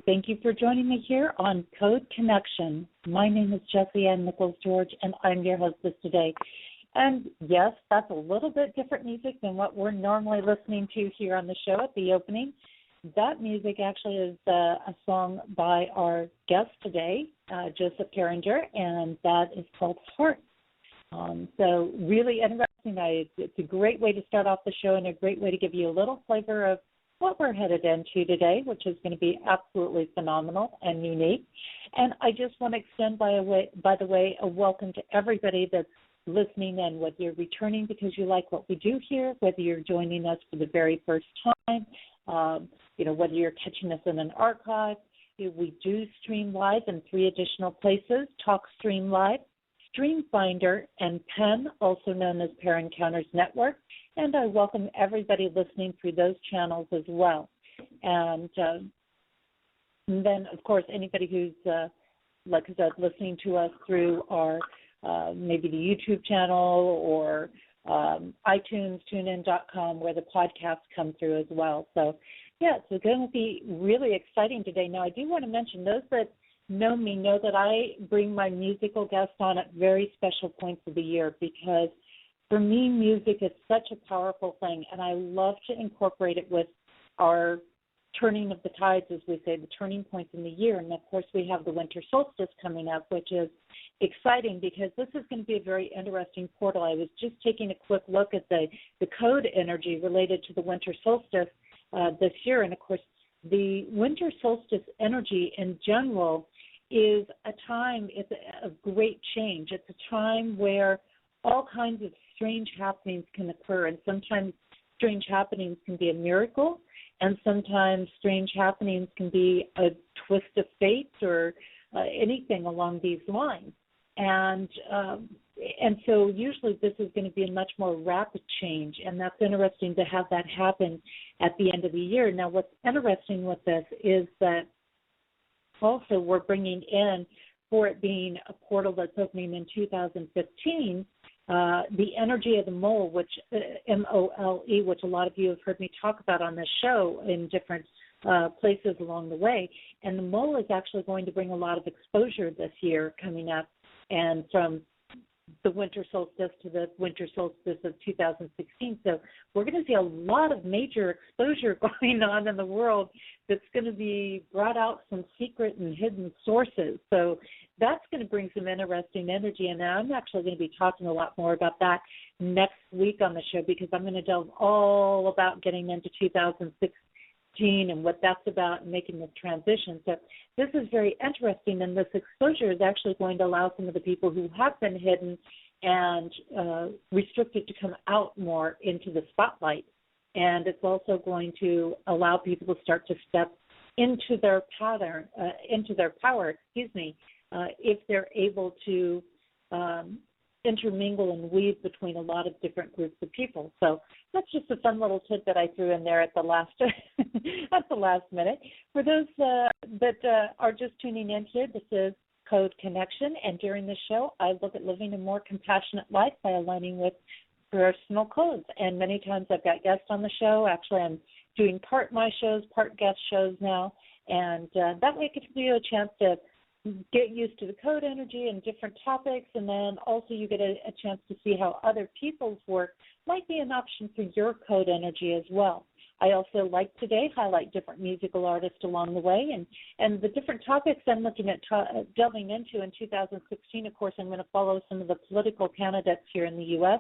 thank you for joining me here on Code Connection. My name is Jessie Ann Nichols-George, and I'm your hostess today. And yes, that's a little bit different music than what we're normally listening to here on the show at the opening. That music actually is a song by our guest today, Joseph Carringer, and that is called Heart. So really interesting. It's a great way to start off the show and a great way to give you a little flavor of what we're headed into today, which is going to be absolutely phenomenal and unique. And I just want to extend, by the way, a welcome to everybody that's listening in, whether you're returning because you like what we do here, whether you're joining us for the very first time, whether you're catching us in an archive. We do stream live in 3 additional places: TalkStream Live, StreamFinder, and PEN, also known as Pair Encounters Network. And I welcome everybody listening through those channels as well. And then, of course, anybody who's, like I said, listening to us through our maybe the YouTube channel or iTunes, TuneIn.com, where the podcasts come through as well. So, yeah, it's going to be really exciting today. Now, I do want to mention, those that know me know that I bring my musical guests on at very special points of the year, because for me, music is such a powerful thing, and I love to incorporate it with our turning of the tides, as we say, the turning points in the year. And, of course, we have the winter solstice coming up, which is exciting because this is going to be a very interesting portal. I was just taking a quick look at the code energy related to the winter solstice this year. And, of course, the winter solstice energy in general is a time of great change. It's a time where all kinds of strange happenings can occur, and sometimes strange happenings can be a miracle, and sometimes strange happenings can be a twist of fate or anything along these lines. And so usually this is going to be a much more rapid change, and that's interesting to have that happen at the end of the year. Now, what's interesting with this is that also we're bringing in, for it being a portal that's opening in 2015, the energy of the mole, which M-O-L-E, which a lot of you have heard me talk about on this show in different places along the way. And the mole is actually going to bring a lot of exposure this year coming up, and from the winter solstice to the winter solstice of 2016. So we're going to see a lot of major exposure going on in the world that's going to be brought out some secret and hidden sources. So that's going to bring some interesting energy. And I'm actually going to be talking a lot more about that next week on the show, because I'm going to delve all about getting into 2016 and what that's about and making this transition. So this is very interesting, and this exposure is actually going to allow some of the people who have been hidden and restricted to come out more into the spotlight. And it's also going to allow people to start to step into their power, if they're able to intermingle and weave between a lot of different groups of people. So that's just a fun little tidbit I threw in there at the last at the last minute. For those that are just tuning in here, this is Code Connection, and during the show, I look at living a more compassionate life by aligning with personal codes. And many times I've got guests on the show. Actually, I'm doing part my shows, part guest shows now, and that way it gives you a chance to get used to the code energy and different topics, and then also you get a chance to see how other people's work might be an option for your code energy as well. I also like today highlight different musical artists along the way, and the different topics I'm looking at delving into in 2016. Of course, I'm going to follow some of the political candidates here in the U.S.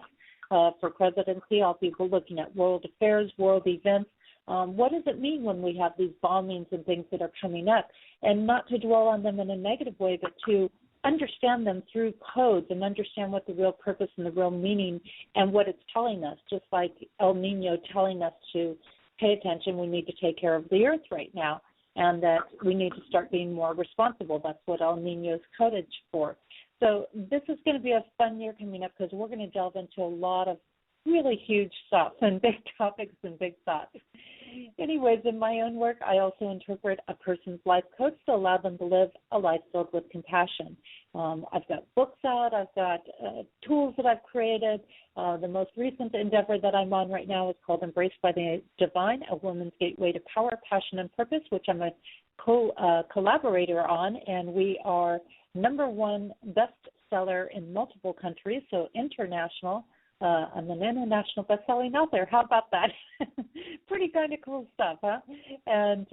For presidency. I'll be looking at world affairs, world events. What does it mean when we have these bombings and things that are coming up? And not to dwell on them in a negative way, but to understand them through codes and understand what the real purpose and the real meaning and what it's telling us, just like El Nino telling us to pay attention. We need to take care of the earth right now, and that we need to start being more responsible. That's what El Nino is coded for. So this is going to be a fun year coming up, because we're going to delve into a lot of really huge stuff and big topics and big thoughts. Anyways, in my own work, I also interpret a person's life codes to allow them to live a life filled with compassion. I've got books out. I've got tools that I've created. The most recent endeavor that I'm on right now is called Embraced by the Divine, A Woman's Gateway to Power, Passion, and Purpose, which I'm a collaborator on, and we are #1 bestseller in multiple countries, so international. I'm an international best-selling author. How about that? Pretty kind of cool stuff, huh? And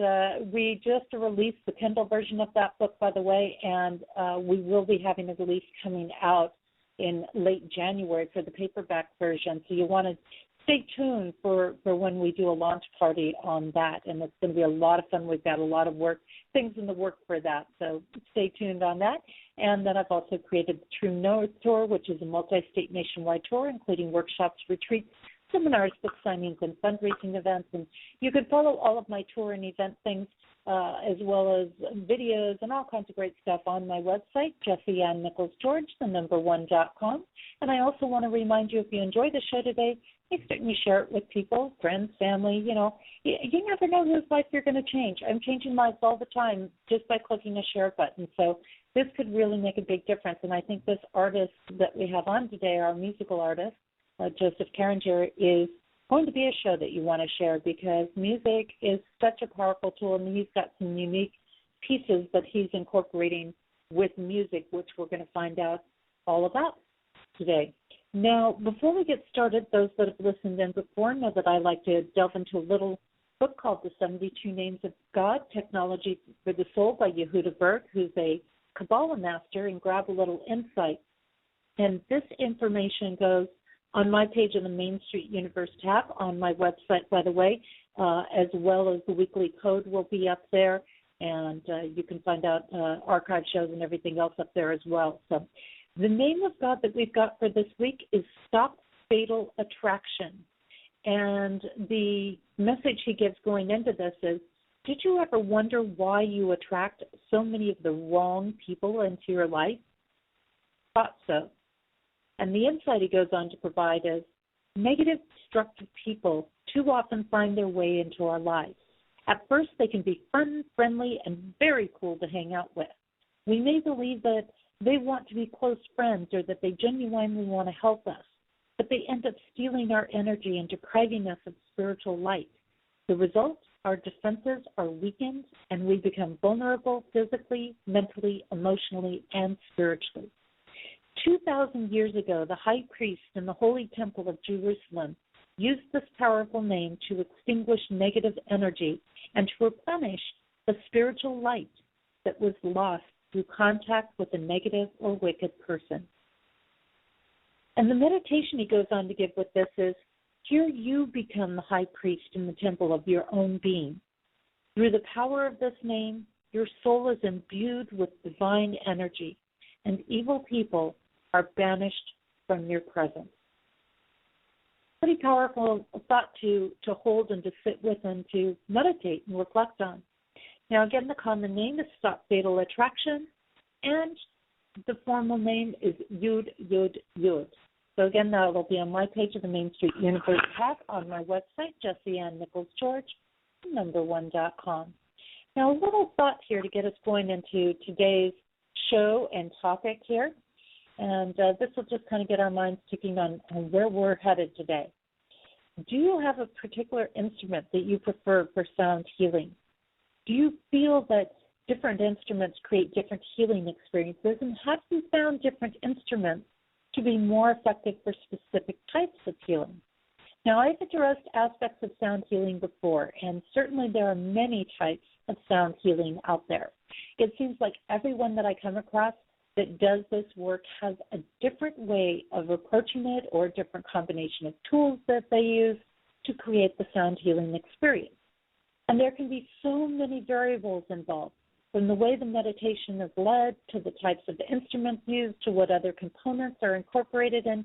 we just released the Kindle version of that book, by the way, and we will be having a release coming out in late January for the paperback version. So you want to stay tuned for when we do a launch party on that, and it's going to be a lot of fun. We've got a lot of things in the work for that, so stay tuned on that. And then I've also created the True North Tour, which is a multi-state nationwide tour, including workshops, retreats, seminars, book signings, and fundraising events. And you can follow all of my tour and event things, as well as videos and all kinds of great stuff on my website, JessieAnnNicholsGeorge1.com. And I also want to remind you, if you enjoy the show today, please certainly share it with people, friends, family. You never know whose life you're going to change. I'm changing lives all the time just by clicking a share button. So this could really make a big difference. And I think this artist that we have on today, our musical artist, Joseph Carringer, is going to be a show that you want to share, because music is such a powerful tool, and he's got some unique pieces that he's incorporating with music, which we're going to find out all about today. Now, before we get started, those that have listened in before know that I like to delve into a little book called The 72 Names of God, Technology for the Soul by Yehuda Berg, who's a Kabbalah master, and grab a little insight. And this information goes on my page in the Main Street Universe tab on my website, by the way, as well as the weekly code will be up there, and you can find out archive shows and everything else up there as well. So the name of God that we've got for this week is Stop Fatal Attraction. And the message he gives going into this is, did you ever wonder why you attract so many of the wrong people into your life? Thought so. And the insight he goes on to provide is, negative, destructive people too often find their way into our lives. At first, they can be fun, friendly, and very cool to hang out with. We may believe that they want to be close friends or that they genuinely want to help us, but they end up stealing our energy and depriving us of spiritual light. The result? Our defenses are weakened, and we become vulnerable physically, mentally, emotionally, and spiritually. 2,000 years ago, the high priest in the Holy Temple of Jerusalem used this powerful name to extinguish negative energy and to replenish the spiritual light that was lost through contact with a negative or wicked person. And the meditation he goes on to give with this is, here you become the high priest in the temple of your own being. Through the power of this name, your soul is imbued with divine energy, and evil people are banished from your presence. Pretty powerful thought to hold and to sit with and to meditate and reflect on. Now, again, the common name is Stop Fatal Attraction, and the formal name is Yud, Yud, Yud. So, again, that will be on my page of the Main Street Universe tab on my website, JessieAnnNicholsGeorge1.com. Now, a little thought here to get us going into today's show and topic here. And this will just kind of get our minds ticking on where we're headed today. Do you have a particular instrument that you prefer for sound healing? Do you feel that different instruments create different healing experiences? And have you found different instruments to be more effective for specific types of healing? Now, I've addressed aspects of sound healing before, and certainly there are many types of sound healing out there. It seems like everyone that I come across that does this work has a different way of approaching it, or a different combination of tools that they use to create the sound healing experience. And there can be so many variables involved, from the way the meditation is led, to the types of instruments used, to what other components are incorporated in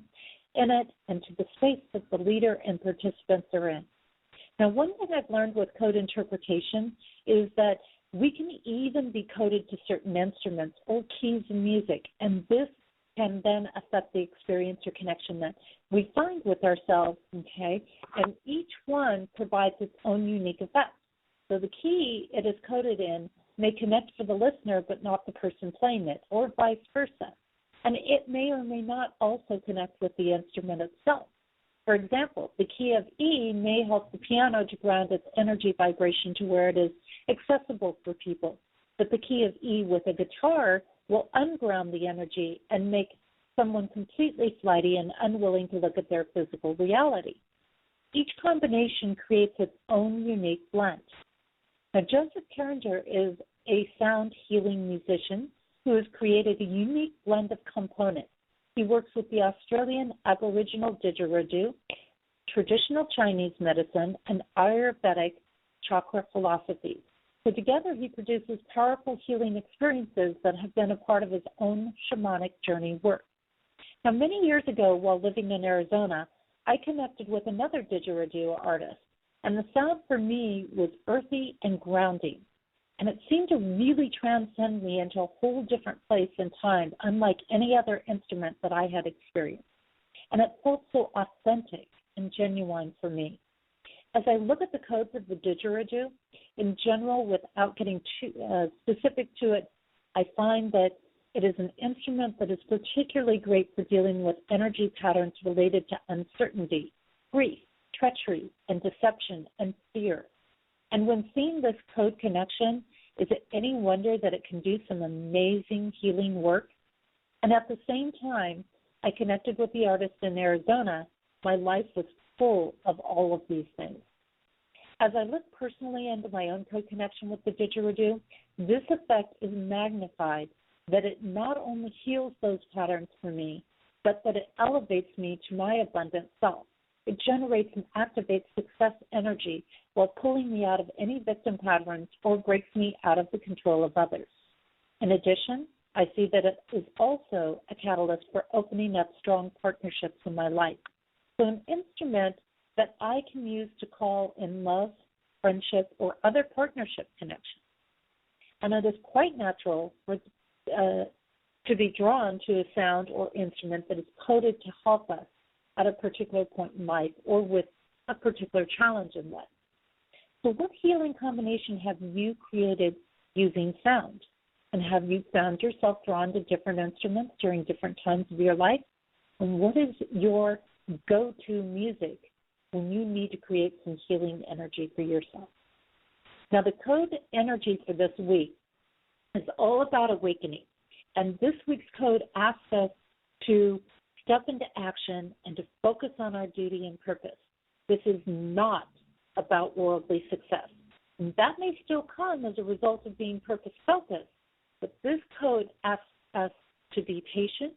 it, and to the space that the leader and participants are in. Now, one thing I've learned with code interpretation is that we can even be coded to certain instruments or keys in music, and this can then affect the experience or connection that we find with ourselves, okay? And each one provides its own unique effect. So the key it is coded in may connect for the listener but not the person playing it, or vice versa. And it may or may not also connect with the instrument itself. For example, the key of E may help the piano to ground its energy vibration to where it is accessible for people. But the key of E with a guitar will unground the energy and make someone completely flighty and unwilling to look at their physical reality. Each combination creates its own unique blend. Now, Joseph Carringer is a sound healing musician who has created a unique blend of components. He works with the Australian Aboriginal didgeridoo, traditional Chinese medicine, and Ayurvedic chakra philosophies. So together he produces powerful healing experiences that have been a part of his own shamanic journey work. Now, many years ago, while living in Arizona, I connected with another didgeridoo artist, and the sound for me was earthy and grounding, and it seemed to really transcend me into a whole different place and time, unlike any other instrument that I had experienced. And it felt so authentic and genuine for me. As I look at the codes of the didgeridoo, in general, without getting too specific to it, I find that it is an instrument that is particularly great for dealing with energy patterns related to uncertainty, grief, treachery, and deception, and fear. And when seeing this code connection, is it any wonder that it can do some amazing healing work? And at the same time, I connected with the artist in Arizona. My life was full of all of these things. As I look personally into my own code connection with the didgeridoo, this effect is magnified, that it not only heals those patterns for me, but that it elevates me to my abundant self. It generates and activates success energy while pulling me out of any victim patterns or breaks me out of the control of others. In addition, I see that it is also a catalyst for opening up strong partnerships in my life. So an instrument that I can use to call in love, friendship, or other partnership connections. And it is quite natural to be drawn to a sound or instrument that is coded to help us at a particular point in life or with a particular challenge in life. So what healing combination have you created using sound? And have you found yourself drawn to different instruments during different times of your life? And what is your go-to music when you need to create some healing energy for yourself? Now, the code energy for this week is all about awakening. And this week's code asks us to step into action and to focus on our duty and purpose. This is not about worldly success. And that may still come as a result of being purpose-focused, but this code asks us to be patient,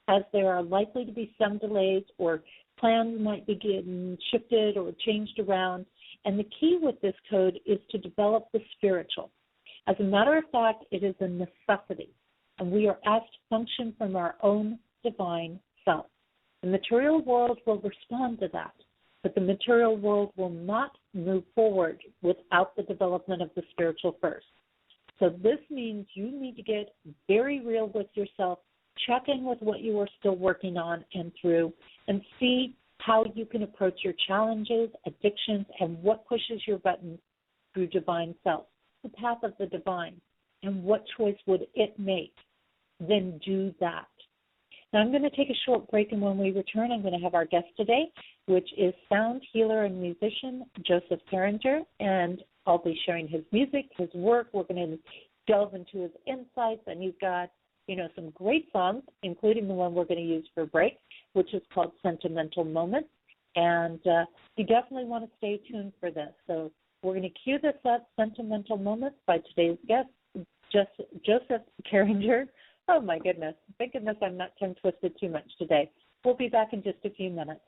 as there are likely to be some delays or plans might be getting shifted or changed around. And the key with this code is to develop the spiritual. As a matter of fact, it is a necessity, and we are asked to function from our own divine self. The material world will respond to that, but the material world will not move forward without the development of the spiritual first. So this means you need to get very real with yourself, check in with what you are still working on and through, and see how you can approach your challenges, addictions, and what pushes your buttons through divine self, the path of the divine, and what choice would it make? Then do that. Now, I'm going to take a short break, and when we return, I'm going to have our guest today, which is sound healer and musician Joseph Carringer, and I'll be sharing his music, his work. We're going to delve into his insights, and he's got, some great songs, including the one we're going to use for break, which is called Sentimental Moments, and you definitely want to stay tuned for this. So we're going to cue this up, Sentimental Moments, by today's guest, Joseph Carringer. Oh, my goodness. Thank goodness I'm not tongue-twisted too much today. We'll be back in just a few minutes.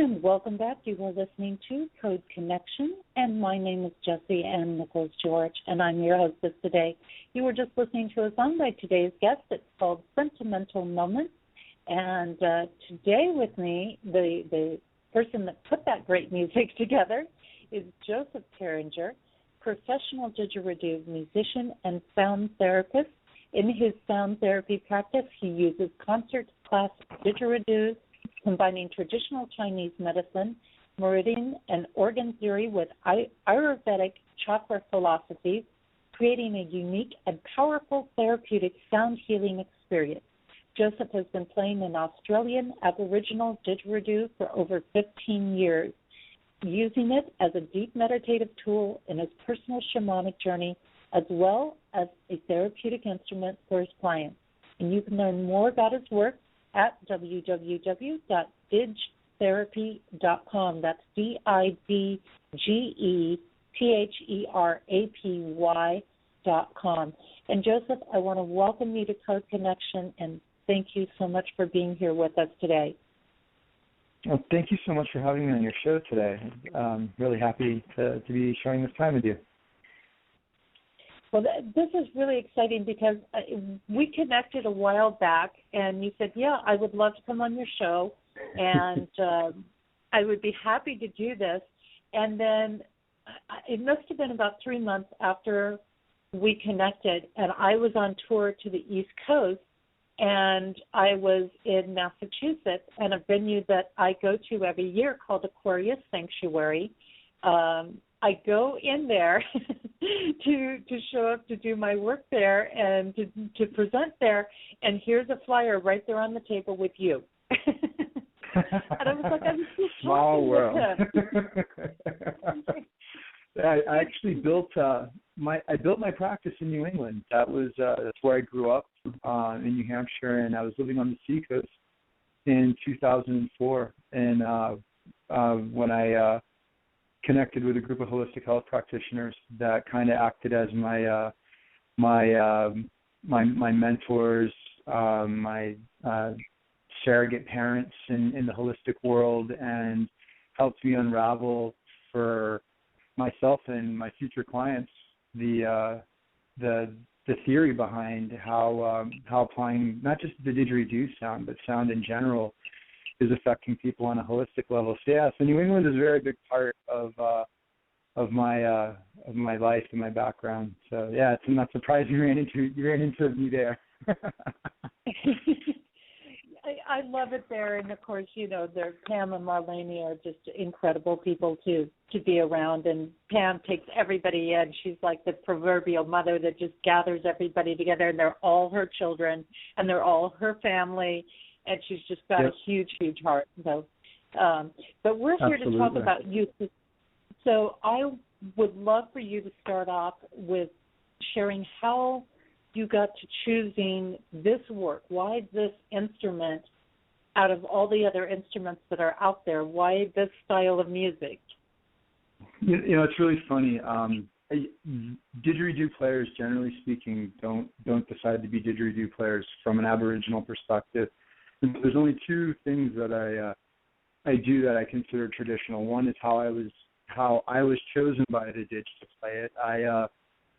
And welcome back. You are listening to Code Connection, and my name is Jessie Ann Nichols George, and I'm your hostess today. You were just listening to a song by today's guest. It's called Sentimental Moments, and today with me, the person that put that great music together is Joseph Carringer, professional didgeridoo musician and sound therapist. In his sound therapy practice, he uses concert class didgeridoos, combining traditional Chinese medicine, meridian and organ theory with Ayurvedic chakra philosophies, creating a unique and powerful therapeutic sound healing experience. Joseph has been playing an Australian Aboriginal didgeridoo for over 15 years, using it as a deep meditative tool in his personal shamanic journey, as well as a therapeutic instrument for his clients. And you can learn more about his work at www.digetherapy.com. That's digetherapy.com. And Joseph, I want to welcome you to Code Connection, and thank you so much for being here with us today. Well, thank you so much for having me on your show today. I'm really happy to be sharing this time with you. Well, this is really exciting because we connected a while back, and you said, yeah, I would love to come on your show, and I would be happy to do this. And then it must have been about 3 months after we connected, and I was on tour to the East Coast, and I was in Massachusetts, and a venue that I go to every year called Aquarius Sanctuary. I go in there to show up to do my work there and to present there, and here's a flyer right there on the table with you. And I was like, I'm just small world. With I actually built my practice in New England. That's where I grew up in New Hampshire, and I was living on the seacoast in 2004. And when I connected with a group of holistic health practitioners that kind of acted as my mentors, my surrogate parents in the holistic world, and helped me unravel for myself and my future clients the theory behind how applying not just the didgeridoo sound, but sound in general is affecting people on a holistic level. So New England is a very big part of my life and my background. So it's not surprising you ran into me there. I love it there, and of course, Pam and Marlene are just incredible people to be around. And Pam takes everybody in. She's like the proverbial mother that just gathers everybody together, and they're all her children, and they're all her family. And she's just got a huge, huge heart. So, but we're here to talk about you. So I would love for you to start off with sharing how you got to choosing this work. Why this instrument out of all the other instruments that are out there? Why this style of music? It's really funny. Didgeridoo players, generally speaking, don't decide to be didgeridoo players from an Aboriginal perspective. There's only two things that I do that I consider traditional. One is how I was chosen by the Didge to play it.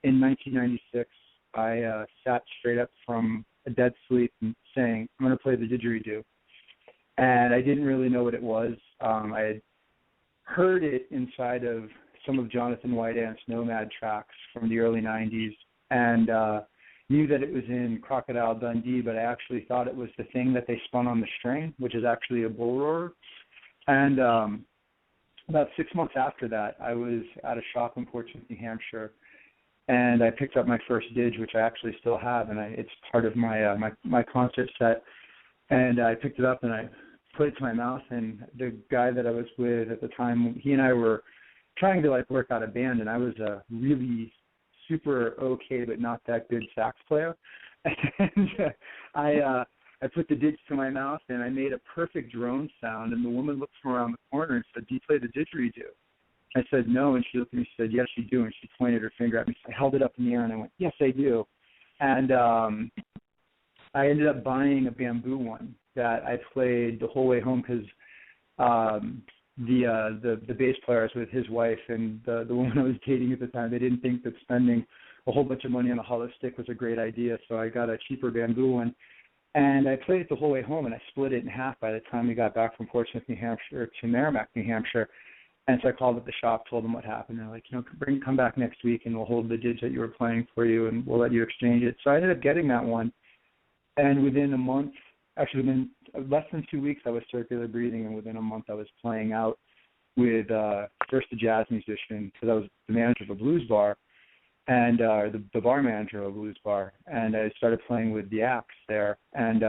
In 1996, I sat straight up from a dead sleep and saying, I'm going to play the didgeridoo. And I didn't really know what it was. I had heard it inside of some of Jonathan Whiteant's Nomad tracks from the early 90s, and knew that it was in Crocodile Dundee, but I actually thought it was the thing that they spun on the string, which is actually a bull roarer. And about 6 months after that, I was at a shop in Portsmouth, New Hampshire, and I picked up my first Didge, which I actually still have, and it's part of my concert set. And I picked it up and I put it to my mouth, and the guy that I was with at the time, he and I were trying to work out a band, and I was a really super okay but not that good sax player. And I put the Didge to my mouth, and I made a perfect drone sound, and the woman looked from around the corner and said, do you play the didgeridoo? I said, no, and she looked at me and said, yes, you do, and she pointed her finger at me. So I held it up in the air, and I went, yes, I do. And I ended up buying a bamboo one that I played the whole way home because the bass player I was with, his wife, and the woman I was dating at the time, they didn't think that spending a whole bunch of money on a hollow stick was a great idea, so I got a cheaper bamboo one. And I played it the whole way home, and I split it in half by the time we got back from Portsmouth, New Hampshire to Merrimack, New Hampshire. And so I called up the shop, told them what happened. They're like, come back next week, and we'll hold the dig that you were playing for you, and we'll let you exchange it. So I ended up getting that one. And within a month, actually within less than 2 weeks, I was circular breathing, and within a month I was playing out with first a jazz musician, because I was the manager of a blues bar, and the bar manager of a blues bar, and I started playing with the acts there. And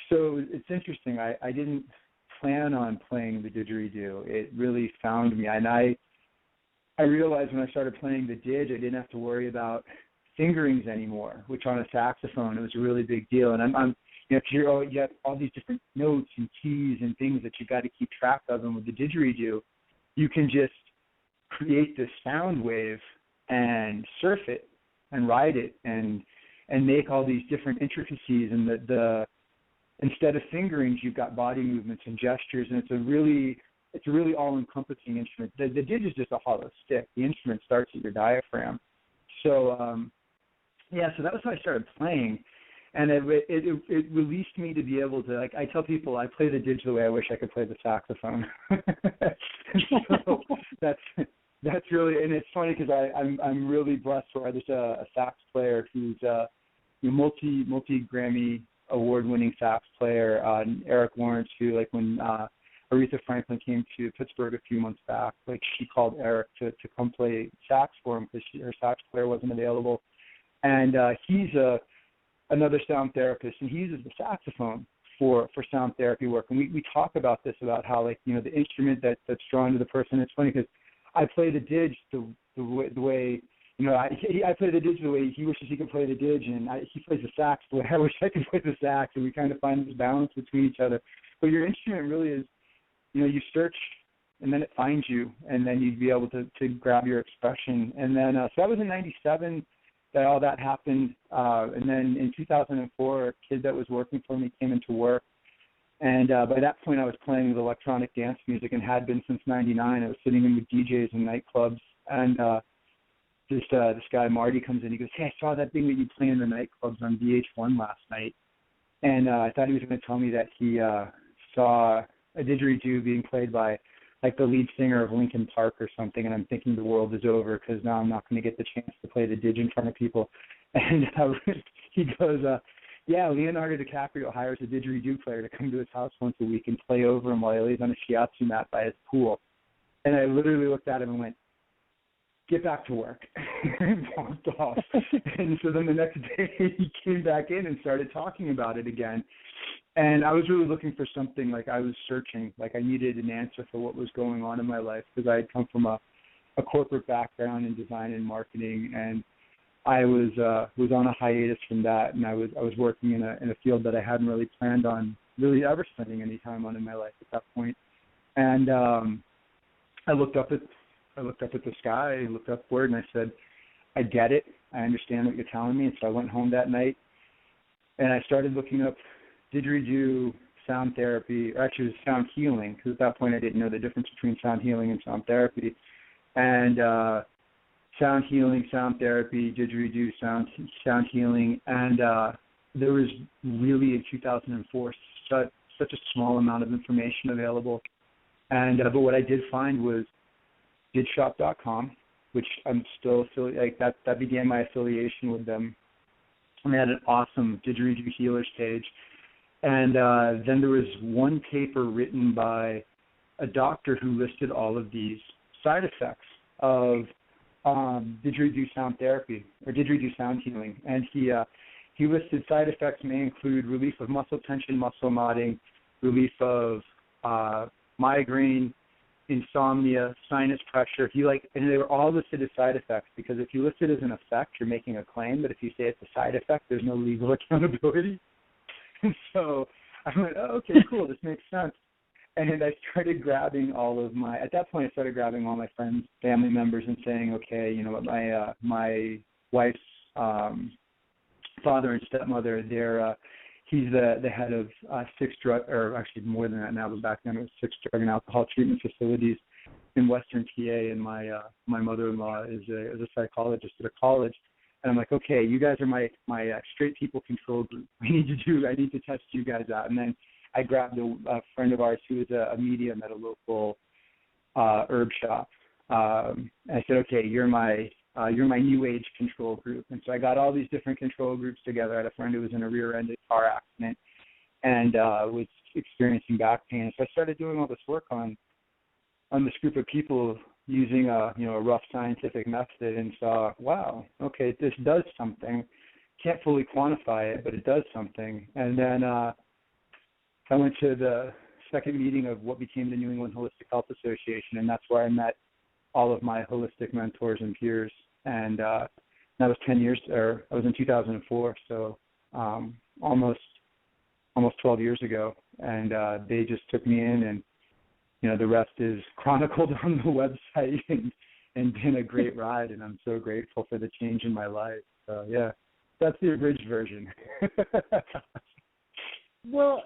so it's interesting. I didn't plan on playing the didgeridoo. It really found me, and I realized when I started playing the didge, I didn't have to worry about fingerings anymore, which on a saxophone it was a really big deal. And I'm you have all these different notes and keys and things that you got to keep track of, and with the didgeridoo, you can just create this sound wave and surf it and ride it and make all these different intricacies, and the instead of fingerings, you've got body movements and gestures, and it's a really all-encompassing instrument. The didge is just a hollow stick. The instrument starts at your diaphragm. So so that was how I started playing, and it released me to be able to, like, I tell people I play the didge the way I wish I could play the saxophone. So that's really, and it's funny because I'm really blessed where there's a sax player who's a multi-Grammy award-winning sax player, Eric Lawrence, who, like, when Aretha Franklin came to Pittsburgh a few months back, like, she called Eric to come play sax for him because her sax player wasn't available. And he's another sound therapist, and he uses the saxophone for sound therapy work. And we talk about this, about how, like, the instrument that's drawn to the person. It's funny because I play the didge the way I play the didge the way he wishes he could play the didge, and he plays the sax the way I wish I could play the sax, and we kind of find this balance between each other. But your instrument really is, you search, and then it finds you, and then you'd be able to grab your expression. And then, so that was in '97 that all that happened. And then in 2004, a kid that was working for me came into work. And by that point, I was playing with electronic dance music and had been since '99. I was sitting in with DJs and nightclubs, and this guy Marty comes in. He goes, "Hey, I saw that thing that you play in the nightclubs on VH1 last night," and I thought he was going to tell me that he saw a didgeridoo being played by, like, the lead singer of Linkin Park or something. And I'm thinking the world is over because now I'm not going to get the chance to play the didge in front of people. And he goes, "Yeah, Leonardo DiCaprio hires a didgeridoo player to come to his house once a week and play over him while he lays on a shiatsu mat by his pool." And I literally looked at him and went, "Get back to work," and walked off. And so then the next day he came back in and started talking about it again. And I was really looking for something, like, I was searching, like, I needed an answer for what was going on in my life, because I had come from a corporate background in design and marketing, and I was on a hiatus from that, and I was working in a field that I hadn't really planned on really ever spending any time on in my life at that point. And I looked up at the sky, I looked upward, and I said, "I get it. I understand what you're telling me." And so I went home that night, and I started looking up didgeridoo sound therapy, or actually it was sound healing, because at that point I didn't know the difference between sound healing and sound therapy. And sound healing, sound therapy, didgeridoo, sound healing, and there was really in 2004 such a small amount of information available. And but what I did find was didshop.com, which I'm still that began my affiliation with them. And they had an awesome didgeridoo healers page. And then there was one paper written by a doctor who listed all of these side effects of didgeridoo sound therapy or didgeridoo sound healing. And he listed side effects may include relief of muscle tension, muscle knotting, relief of migraine, insomnia, sinus pressure. And they were all listed as side effects, because if you list it as an effect, you're making a claim. But if you say it's a side effect, there's no legal accountability. And so I went, "Oh, okay, cool, this makes sense." And I started grabbing at that point I started grabbing all my friends, family members, and saying, "Okay, you know what, my wife's father and stepmother, they're He's the head of 6 drug, or actually more than that now, but back then it was 6 drug and alcohol treatment facilities in Western PA. And my mother-in-law is a psychologist at a college. And I'm like, okay, you guys are my straight people control group. I need to test you guys out. And then I grabbed a friend of ours who was a medium at a local herb shop. And I said, okay, you're my new age control group. And so I got all these different control groups together. I had a friend who was in a rear-ended car accident and was experiencing back pain. So I started doing all this work on this group of people using a rough scientific method, and saw, wow, okay, this does something. Can't fully quantify it, but it does something. And then I went to the second meeting of what became the New England Holistic Health Association, and that's where I met all of my holistic mentors and peers. And that was 10 years, or I was in 2004, so almost 12 years ago. And they just took me in, and the rest is chronicled on the website, and been a great ride. And I'm so grateful for the change in my life. So yeah, that's the abridged version. Well,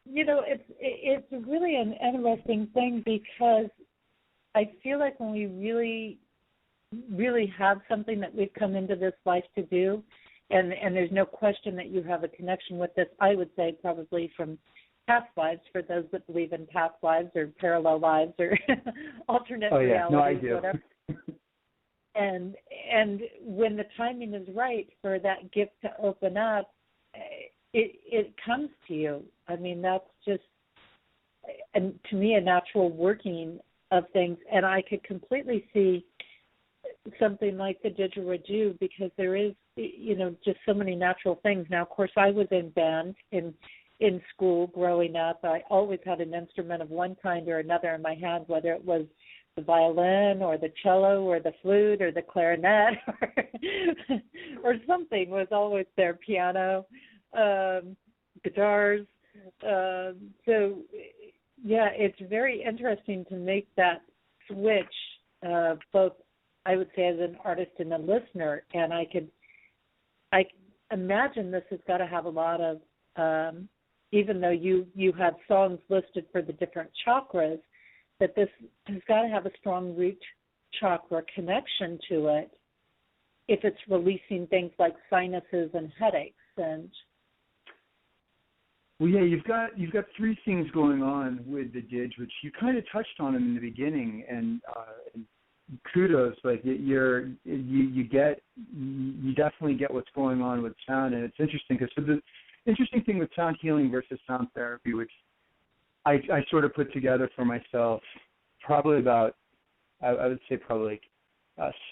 it's really an interesting thing, because I feel like when we really, really have something that we've come into this life to do, and there's no question that you have a connection with this, I would say probably from past lives, for those that believe in past lives or parallel lives or alternate realities, no, I do. whatever. And when the timing is right for that gift to open up, it comes to you. I mean, that's just, and to me, a natural working of things. And I could completely see something like the didgeridoo, because there is, just so many natural things. Now, of course, I was in band in school growing up. I always had an instrument of one kind or another in my hand, whether it was the violin or the cello or the flute or the clarinet or something was always there, piano, guitars. So, yeah, it's very interesting to make that switch, both, I would say, as an artist and a listener. And I imagine this has got to have a lot of, even though you have songs listed for the different chakras, that this has got to have a strong root chakra connection to it if it's releasing things like sinuses and headaches. And well, yeah, you've got 3 things going on with the didge, which you kind of touched on in the beginning, and kudos. Like you definitely get what's going on with sound, and it's interesting because the interesting thing with sound healing versus sound therapy, which I sort of put together for myself probably about, I would say probably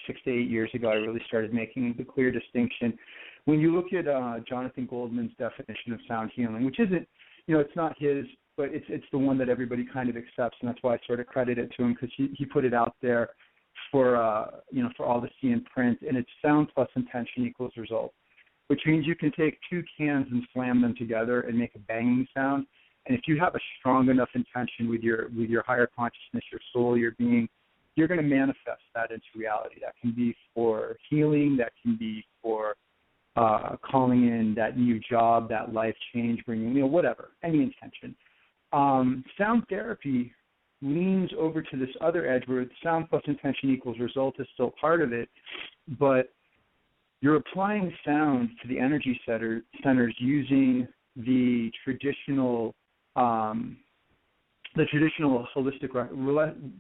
6 to 8 years ago, I really started making the clear distinction. When you look at Jonathan Goldman's definition of sound healing, which isn't, it's not his, but it's the one that everybody kind of accepts, and that's why I sort of credit it to him, because he put it out there for all to see in print, and it's sound plus intention equals result, which means you can take 2 cans and slam them together and make a banging sound. And if you have a strong enough intention with your higher consciousness, your soul, your being, you're going to manifest that into reality. That can be for healing. That can be for calling in that new job, that life change, bringing, whatever, any intention. Sound therapy leans over to this other edge where sound plus intention equals result is still part of it, but you're applying sound to the energy centers using the traditional holistic,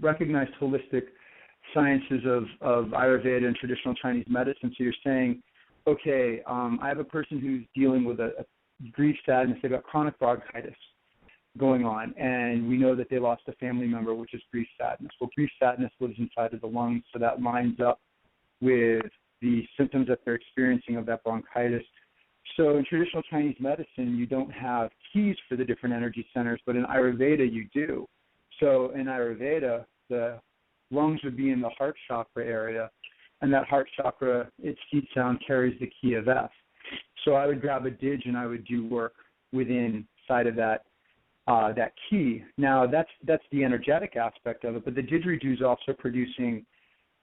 recognized holistic sciences of Ayurveda and traditional Chinese medicine. So you're saying, okay, I have a person who's dealing with a grief, sadness, they've got chronic bronchitis going on, and we know that they lost a family member, which is grief, sadness. Well, grief, sadness lives inside of the lungs, so that lines up with the symptoms that they're experiencing of that bronchitis. So in traditional Chinese medicine, you don't have keys for the different energy centers, but in Ayurveda, you do. So in Ayurveda, the lungs would be in the heart chakra area, and that heart chakra, its seed sound carries the key of F. So I would grab a didge and I would do work within inside of that key. Now that's the energetic aspect of it, but the didgeridoo is also producing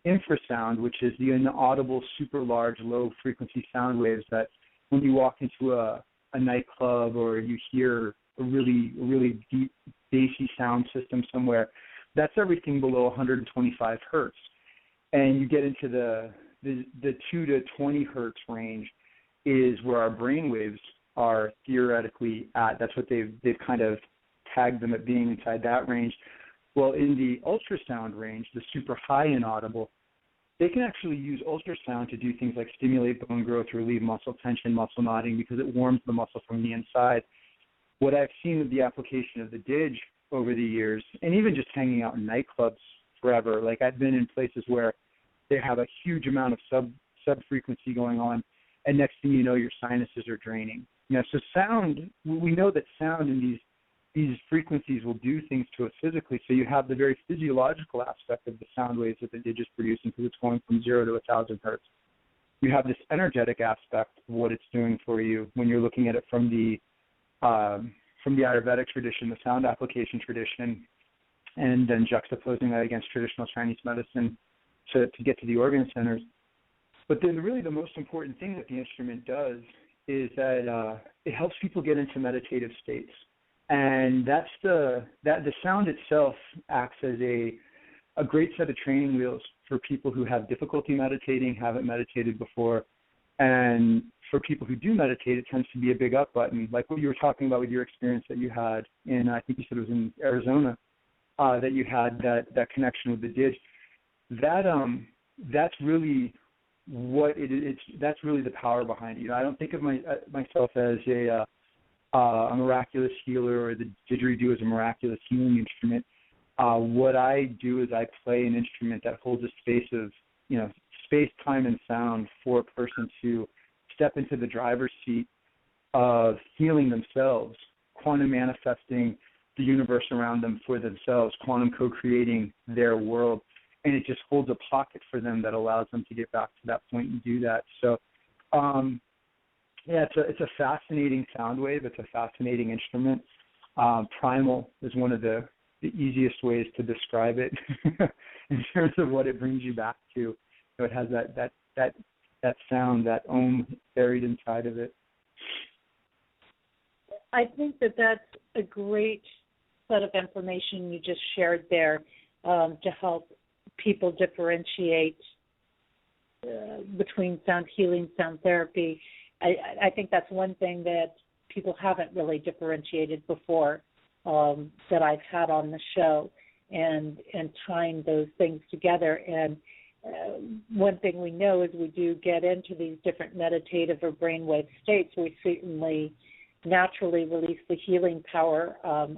infrasound, which is the inaudible, super large, low frequency sound waves that when you walk into a a nightclub or you hear a really deep, bassy sound system somewhere, that's everything below 125 hertz. And you get into the 2 to 20 hertz range is where our brain waves are theoretically at. That's what they've kind of tagged them at being inside that range. Well, in the ultrasound range, the super high inaudible, they can actually use ultrasound to do things like stimulate bone growth, relieve muscle tension, muscle knotting, because it warms the muscle from the inside. What I've seen with the application of the Dig over the years, and even just hanging out in nightclubs forever, like I've been in places where they have a huge amount of sub-frequency going on, and next thing you know, your sinuses are draining. So sound, we know that sound in these frequencies will do things to us physically. So you have the very physiological aspect of the sound waves that the Dig is producing because it's going from 0 to 1,000 hertz. You have this energetic aspect of what it's doing for you when you're looking at it from the Ayurvedic tradition, the sound application tradition, and then juxtaposing that against traditional Chinese medicine to get to the organ centers. But then really the most important thing that the instrument does is that it helps people get into meditative states. And that's the sound itself acts as a great set of training wheels for people who have difficulty meditating, haven't meditated before. And for people who do meditate, it tends to be a big up button, like what you were talking about with your experience that you had in, I think you said it was in Arizona, that you had that connection with the Dig. That's really what it is. That's really the power behind it. I don't think of myself as a miraculous healer or the didgeridoo as a miraculous healing instrument. What I do is I play an instrument that holds a space of, space, time, and sound for a person to step into the driver's seat of healing themselves, quantum manifesting the universe around them for themselves, quantum co-creating their world. And it just holds a pocket for them that allows them to get back to that point and do that. So, it's a fascinating sound wave. It's a fascinating instrument. Primal is one of the easiest ways to describe it in terms of what it brings you back to. It has that sound, that om buried inside of it. I think that's a great set of information you just shared there to help people differentiate between sound healing, sound therapy. I think that's one thing that people haven't really differentiated before that I've had on the show, and tying those things together. And one thing we know is we do get into these different meditative or brainwave states. We certainly naturally release the healing power.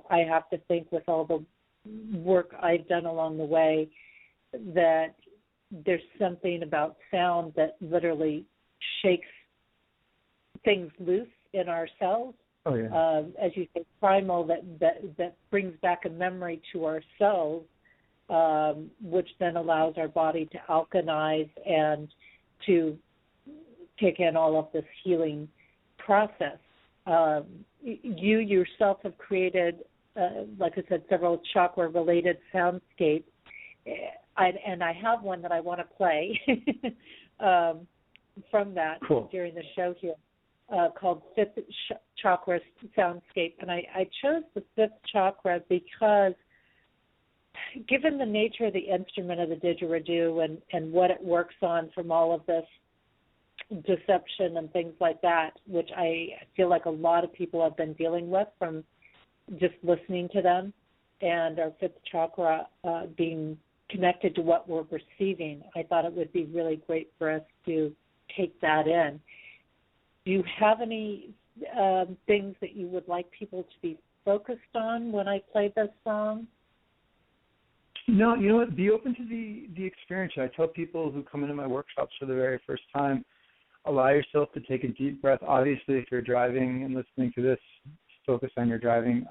I have to think with all the work I've done along the way that there's something about sound that literally shakes things loose in ourselves. Oh, yeah. As you say, primal, that brings back a memory to ourselves, which then allows our body to alkalize and to take in all of this healing process. You yourself have created, like I said, several chakra-related soundscapes, and I have one that I want to play from that during the show here. Called Fifth Chakra Soundscape. And I chose the fifth chakra because given the nature of the instrument of the didgeridoo and what it works on from all of this deception and things like that, which I feel like a lot of people have been dealing with from just listening to them, and our fifth chakra being connected to what we're receiving, I thought it would be really great for us to take that in. Do you have any things that you would like people to be focused on when I play this song? No, you know what? Be open to the experience. I tell people who come into my workshops for the very first time, allow yourself to take a deep breath. Obviously, if you're driving and listening to this, focus on your driving.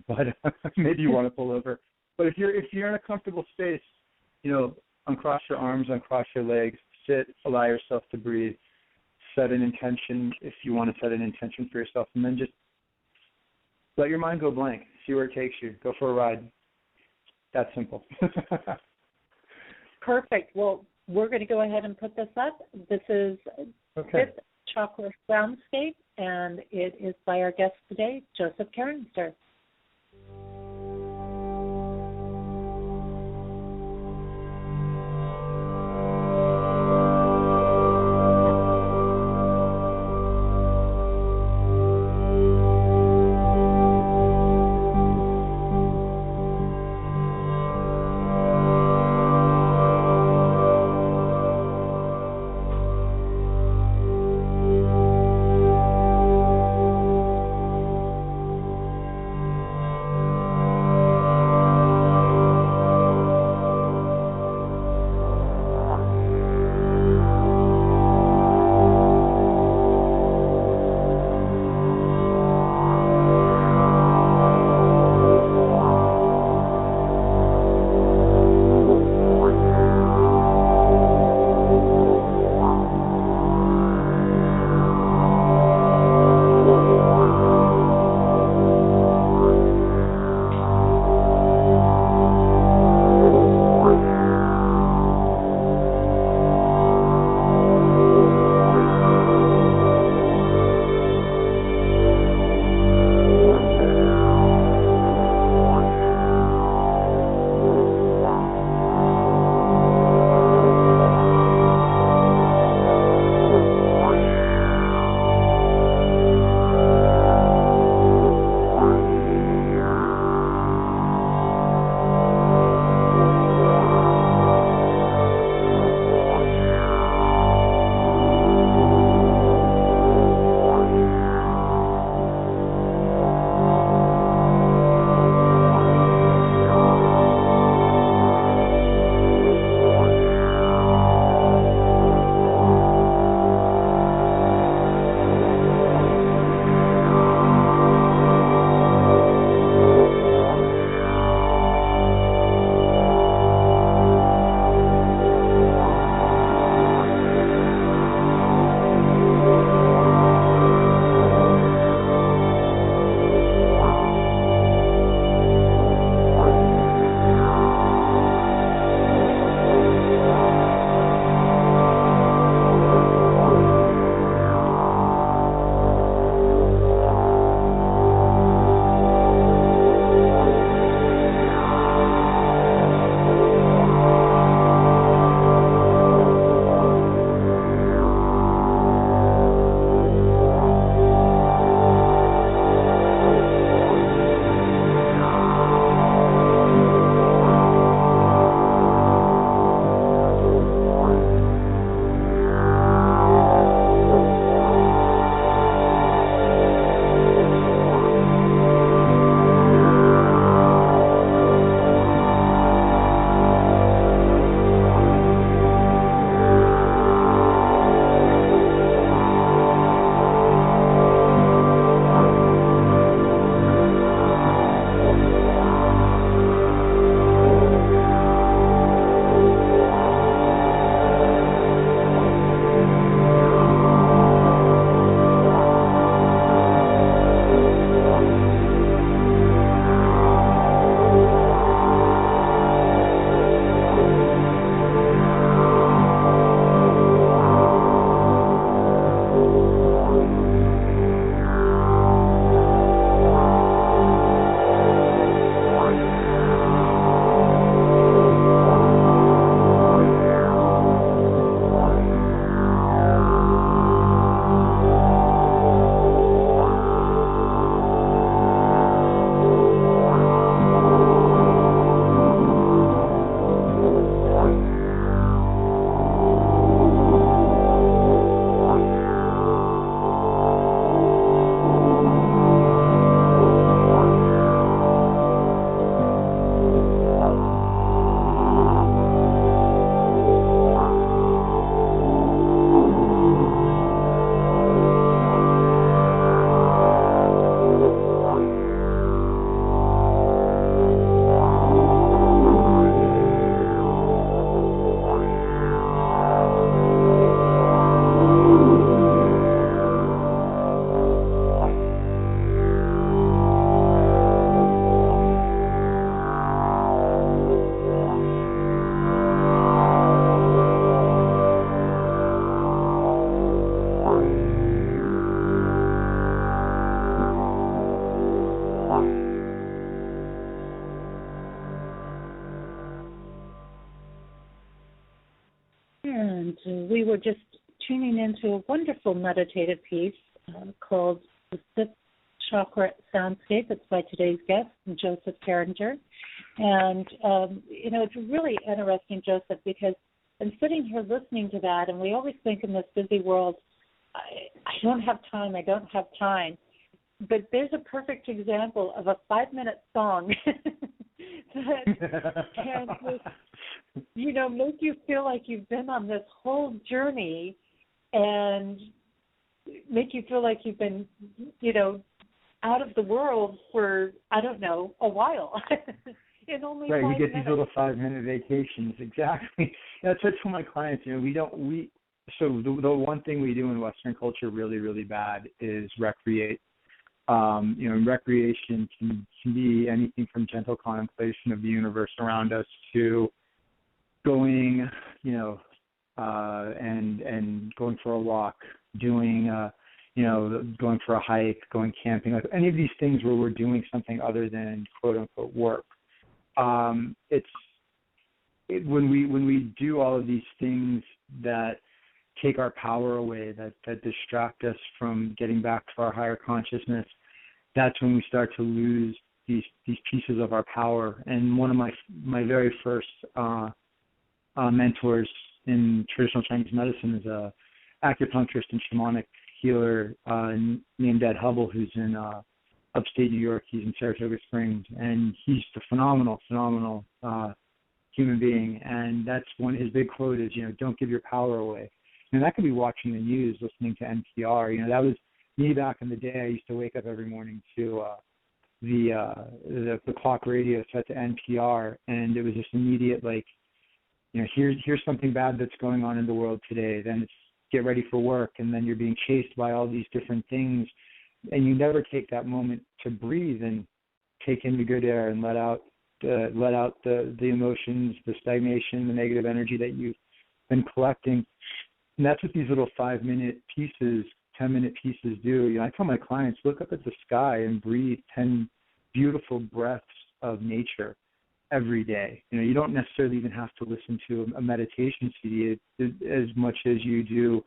But maybe you want to pull over. But if you're in a comfortable space, uncross your arms, uncross your legs, sit, allow yourself to breathe. Set an intention if you want to set an intention for yourself, and then just let your mind go blank. See where it takes you. Go for a ride. That simple. Perfect. Well, we're going to go ahead and put this up. This is Fifth Chocolate Soundscape, and it is by our guest today, Joseph Carringer. we were just tuning into a wonderful meditative piece called The Fifth Chakra Soundscape. It's by today's guest, Joseph Carringer. And, it's really interesting, Joseph, because I'm sitting here listening to that, and we always think in this busy world, I don't have time. But there's a perfect example of a 5-minute song that can just, make you feel like you've been on this whole journey and make you feel like you've been, out of the world for, a while. In only right, 5 we get minutes. these little 5-minute vacations, exactly. That's what I tell my clients, so the one thing we do in Western culture really, really bad is recreate. Recreation can be anything from gentle contemplation of the universe around us to going, and going for a walk, doing, going for a hike, going camping, like any of these things where we're doing something other than quote unquote work. When we do all of these things that take our power away, that distract us from getting back to our higher consciousness, that's when we start to lose these pieces of our power. And one of my very first mentors in traditional Chinese medicine is a acupuncturist and shamanic healer named Ed Hubble, who's in upstate New York. He's in Saratoga Springs, and he's a phenomenal human being. And that's his big quote is, don't give your power away. And that could be watching the news, listening to NPR. That was me back in the day. I used to wake up every morning to the clock radio set to NPR, and it was just immediate, here's something bad that's going on in the world today. Then it's get ready for work, and then you're being chased by all these different things, and you never take that moment to breathe and take in the good air and let out the emotions, the stagnation, the negative energy that you've been collecting. And that's what these little 5-minute pieces, 10-minute pieces do. I tell my clients, look up at the sky and breathe 10 beautiful breaths of nature every day. You don't necessarily even have to listen to a meditation CD as much as you do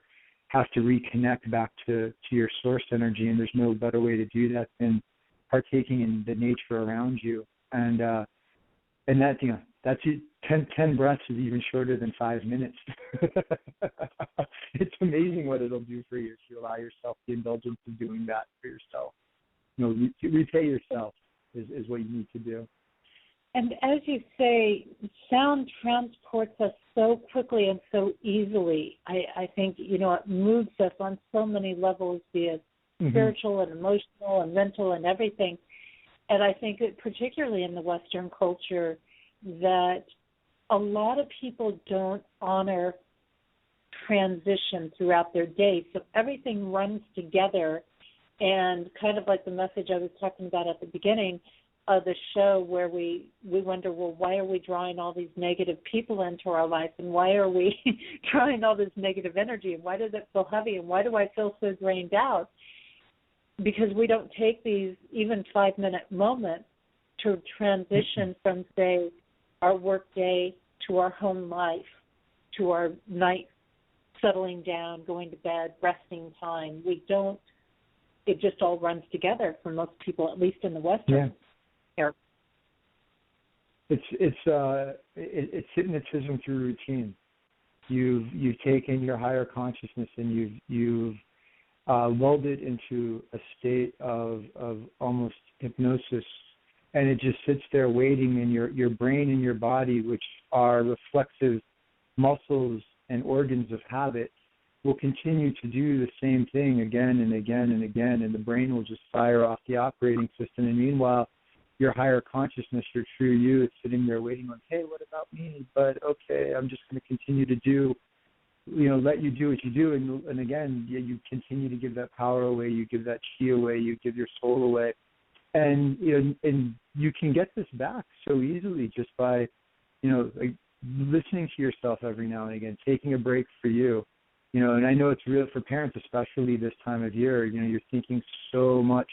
have to reconnect back to your source energy. And there's no better way to do that than partaking in the nature around you. And that, that's 10 breaths is even shorter than 5 minutes. It's amazing what it'll do for you if you allow yourself the indulgence of doing that for yourself. Repay yourself is what you need to do. And as you say, sound transports us so quickly and so easily. I think, it moves us on so many levels, be it spiritual and emotional and mental and everything. And I think that particularly in the Western culture that a lot of people don't honor transition throughout their day. So everything runs together, and kind of like the message I was talking about at the beginning of the show, where we wonder, well, why are we drawing all these negative people into our life, and why are we drawing all this negative energy, and why does it feel heavy, and why do I feel so drained out? Because we don't take these even 5-minute moments to transition from, say, our work day to our home life, to our night settling down, going to bed, resting time. We don't. It just all runs together for most people, at least in the Western era. It's hypnotism through routine. You've taken your higher consciousness and you've lulled it into a state of almost hypnosis, and it just sits there waiting, and your brain and your body, which are reflexive muscles and organs of habit, will continue to do the same thing again and again and again, and the brain will just fire off the operating system. And meanwhile, your higher consciousness, your true you, is sitting there waiting like, hey, what about me? But okay, I'm just going to continue to do, let you do what you do. And again, you continue to give that power away, you give that chi away, you give your soul away. And, and you can get this back so easily just by, listening to yourself every now and again, taking a break for you. And I know it's real for parents, especially this time of year. You're thinking so much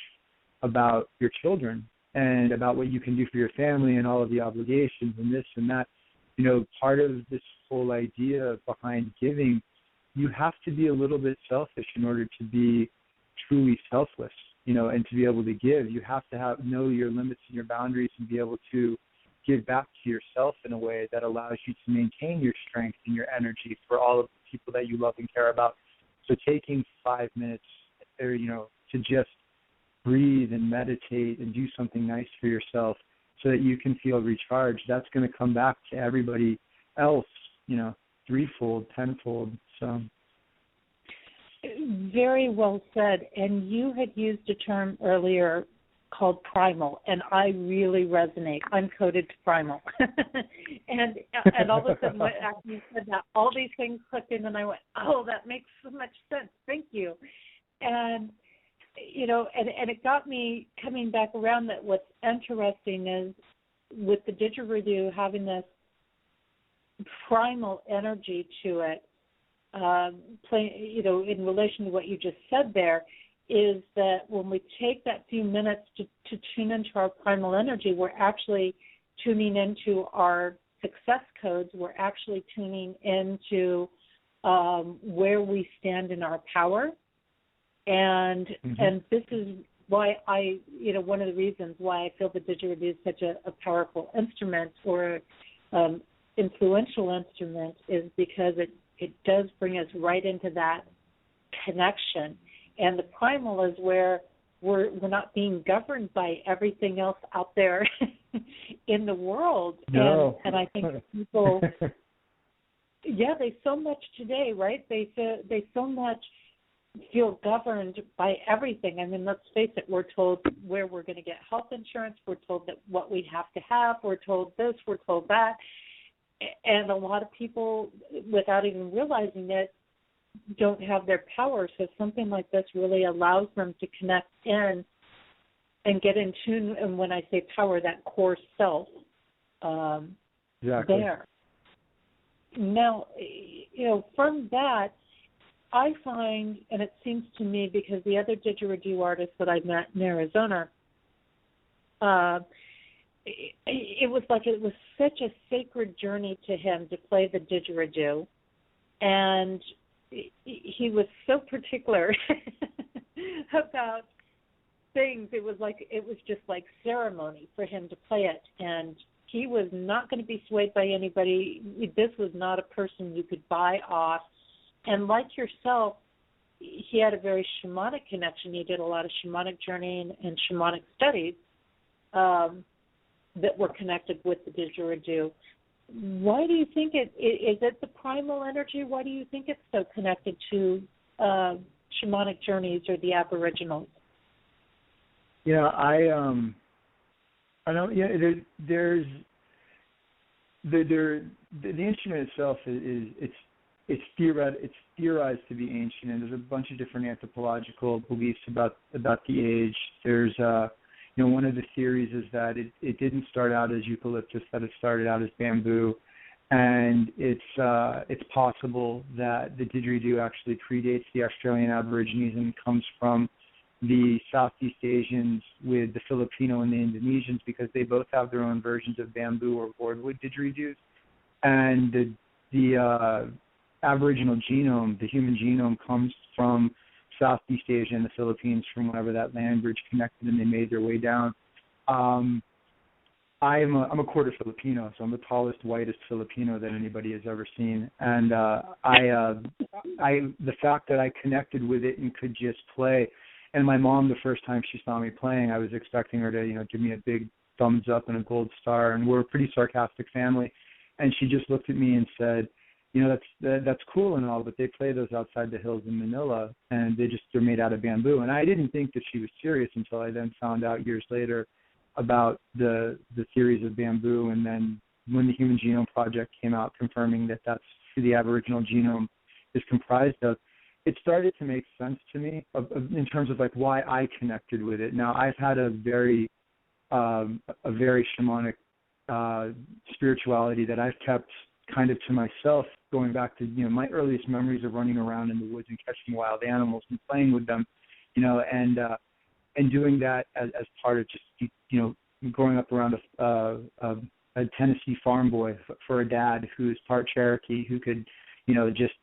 about your children and about what you can do for your family and all of the obligations and this and that. Part of this whole idea behind giving you have to be a little bit selfish in order to be truly selfless, and to be able to give. You have to know your limits and your boundaries and be able to give back to yourself in a way that allows you to maintain your strength and your energy for all of the people that you love and care about. So taking 5 minutes or, to just breathe and meditate and do something nice for yourself so that you can feel recharged, that's going to come back to everybody else, threefold, tenfold. So very well said. And you had used a term earlier called primal, and I really resonate. I'm coded to primal. and all of a sudden, after you said that, all these things clicked in, and I went, oh, that makes so much sense. Thank you. And, and it got me coming back around that what's interesting is with the didgeridoo having this primal energy to it, in relation to what you just said there, is that when we take that few minutes to tune into our primal energy, we're actually tuning into our success codes. We're actually tuning into where we stand in our power. And and this is why one of the reasons why I feel the didgeridoo is such a powerful instrument or influential instrument is because it does bring us right into that connection. And the primal is where we're not being governed by everything else out there in the world. No. And I think people, they so much today, right? They so much feel governed by everything. I mean, let's face it, we're told where we're going to get health insurance. We're told that what we have to have. We're told this. We're told that. And a lot of people, without even realizing it, don't have their power. So something like this really allows them to connect in and get in tune. And when I say power, that core self exactly. there. Now, from that, I find, and it seems to me, because the other didgeridoo artists that I met in Arizona, it was like it was such a sacred journey to him to play the didgeridoo. And he was so particular about things. It was just like ceremony for him to play it, and he was not going to be swayed by anybody. This was not a person you could buy off. And like yourself, he had a very shamanic connection. He did a lot of shamanic journeying and shamanic studies that were connected with the didgeridoo. Why do you think is it the primal energy? Why do you think it's so connected to shamanic journeys or the Aboriginals? I don't. Yeah, there's the instrument itself it's theorized to be ancient, and there's a bunch of different anthropological beliefs about the age. There's one of the theories is that it didn't start out as eucalyptus, that it started out as bamboo, and it's possible that the didgeridoo actually predates the Australian Aborigines and comes from the Southeast Asians with the Filipino and the Indonesians, because they both have their own versions of bamboo or boardwood didgeridoos, and the Aboriginal genome, the human genome, comes from Southeast Asia and the Philippines, from whenever that land bridge connected and they made their way down. I'm a quarter Filipino, so I'm the tallest, whitest Filipino that anybody has ever seen. And the fact that I connected with it and could just play, and my mom, the first time she saw me playing, I was expecting her to, give me a big thumbs up and a gold star, and we're a pretty sarcastic family. And she just looked at me and said, that's cool and all, but they play those outside the hills in Manila, and they're made out of bamboo. And I didn't think that she was serious until I then found out years later about the theories of bamboo. And then when the Human Genome Project came out confirming that that's who the Aboriginal genome is comprised of, it started to make sense to me in terms of like why I connected with it. Now, I've had a very shamanic spirituality that I've kept kind of to myself, going back to my earliest memories of running around in the woods and catching wild animals and playing with them, and doing that as part of just growing up around a Tennessee farm boy for a dad who's part Cherokee, who could just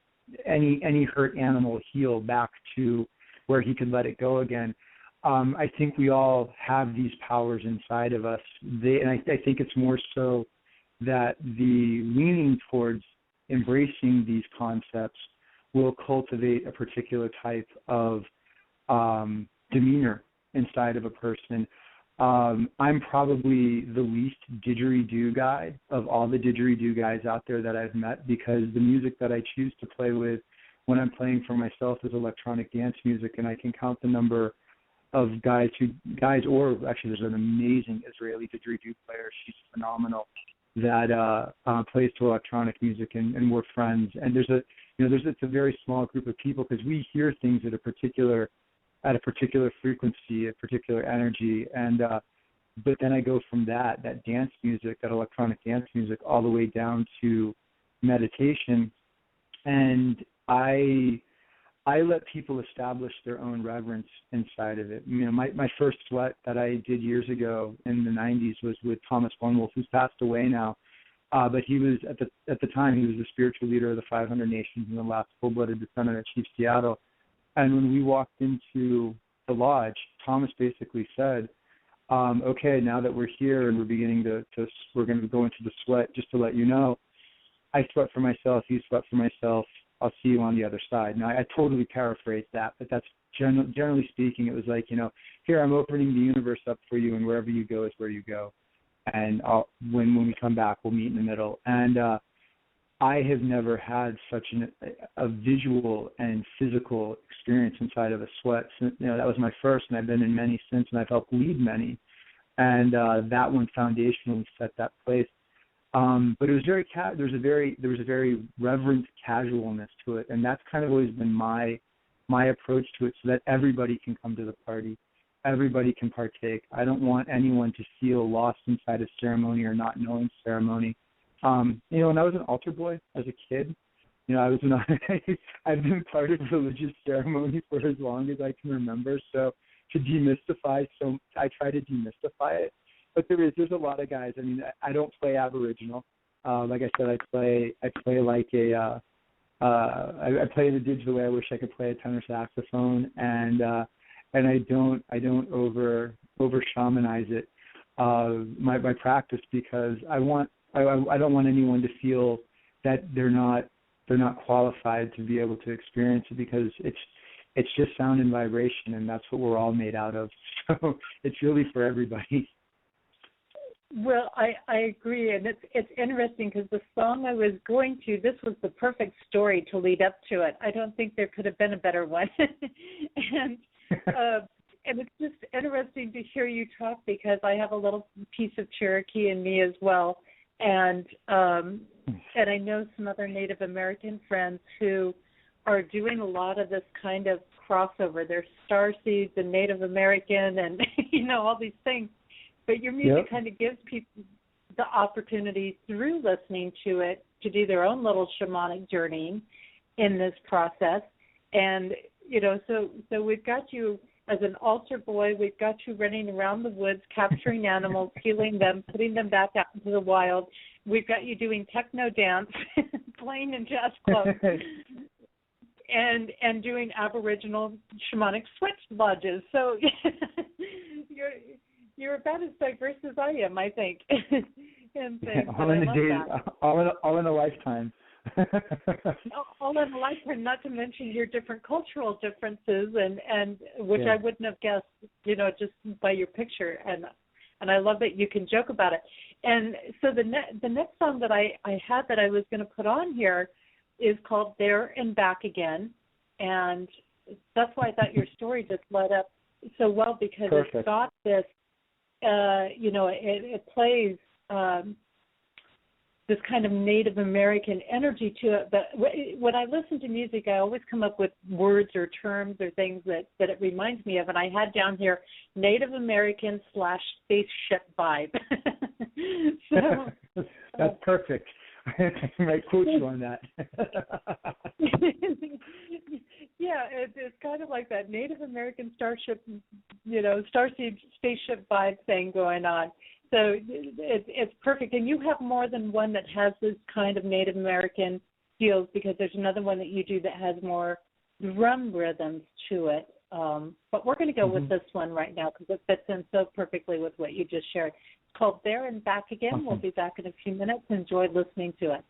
any hurt animal heal back to where he could let it go again. I think we all have these powers inside of us. And I think it's more so that the leaning towards embracing these concepts will cultivate a particular type of demeanor inside of a person. I'm probably the least didgeridoo guy of all the didgeridoo guys out there that I've met, because the music that I choose to play with when I'm playing for myself is electronic dance music, and I can count the number of guys, or actually there's an amazing Israeli didgeridoo player, she's phenomenal, that plays to electronic music, and we're friends. And it's a very small group of people, because we hear things at a particular frequency, a particular energy, and but then I go from that dance music, that electronic dance music, all the way down to meditation, and I let people establish their own reverence inside of it. My first sweat that I did years ago in the 90s was with Thomas Bonewolf, who's passed away now. But he was at the time he was the spiritual leader of the 500 Nations and the last full-blooded descendant of Chief Seattle. And when we walked into the lodge, Thomas basically said, "Okay, now that we're here and we're beginning we're going to go into the sweat. Just to let you know, I sweat for myself. You sweat for myself. I'll see you on the other side." Now, I totally paraphrased that, but that's generally speaking, it was like, here, I'm opening the universe up for you, and wherever you go is where you go. And when we come back, we'll meet in the middle. And I have never had such a visual and physical experience inside of a sweat. That was my first, and I've been in many since, and I've helped lead many. And that one foundationally set that place. But it was there was a very reverent casualness to it, and that's kind of always been my approach to it, so that everybody can come to the party, everybody can partake. I don't want anyone to feel lost inside of ceremony or not knowing ceremony. When I was an altar boy as a kid, I was not. I've been part of religious ceremony for as long as I can remember. So to demystify, I try to demystify it. But there's a lot of guys. I don't play Aboriginal. Like I said, I play like I play in a digital way. I wish I could play a tenor saxophone, and I don't over shamanize it. My practice, because I don't want anyone to feel that they're not qualified to be able to experience it, because it's just sound and vibration, and that's what we're all made out of. So it's really for everybody. Well, I agree, and it's interesting, because the song I was going to, this was the perfect story to lead up to it. I don't think there could have been a better one. And it's just interesting to hear you talk, because I have a little piece of Cherokee in me as well, and I know some other Native American friends who are doing a lot of this kind of crossover. They're starseeds and Native American, and all these things. But your music kind of gives people the opportunity through listening to it to do their own little shamanic journey in this process. And, so we've got you as an altar boy. We've got you running around the woods, capturing animals, healing them, putting them back out into the wild. We've got you doing techno dance, playing in jazz clubs, and doing Aboriginal shamanic switch lodges. So you're about as diverse as I am, I think. All in a lifetime. all in a lifetime, not to mention your different cultural differences, and which I wouldn't have guessed, just by your picture. And I love that you can joke about it. And so the next song that I had that I was going to put on here is called There and Back Again. And that's why I thought your story just led up so well, because it's got this, it plays this kind of Native American energy to it. But when I listen to music, I always come up with words or terms or things that it reminds me of. And I had down here Native American / spaceship vibe. So that's perfect. I might quote you on that. Yeah, it's kind of like that Native American starship, starseed spaceship vibe thing going on. So it's perfect. And you have more than one that has this kind of Native American feels, because there's another one that you do that has more drum rhythms to it. But we're going to go with this one right now because it fits in so perfectly with what you just shared. It's called There and Back Again. Awesome. We'll be back in a few minutes. Enjoy listening to it.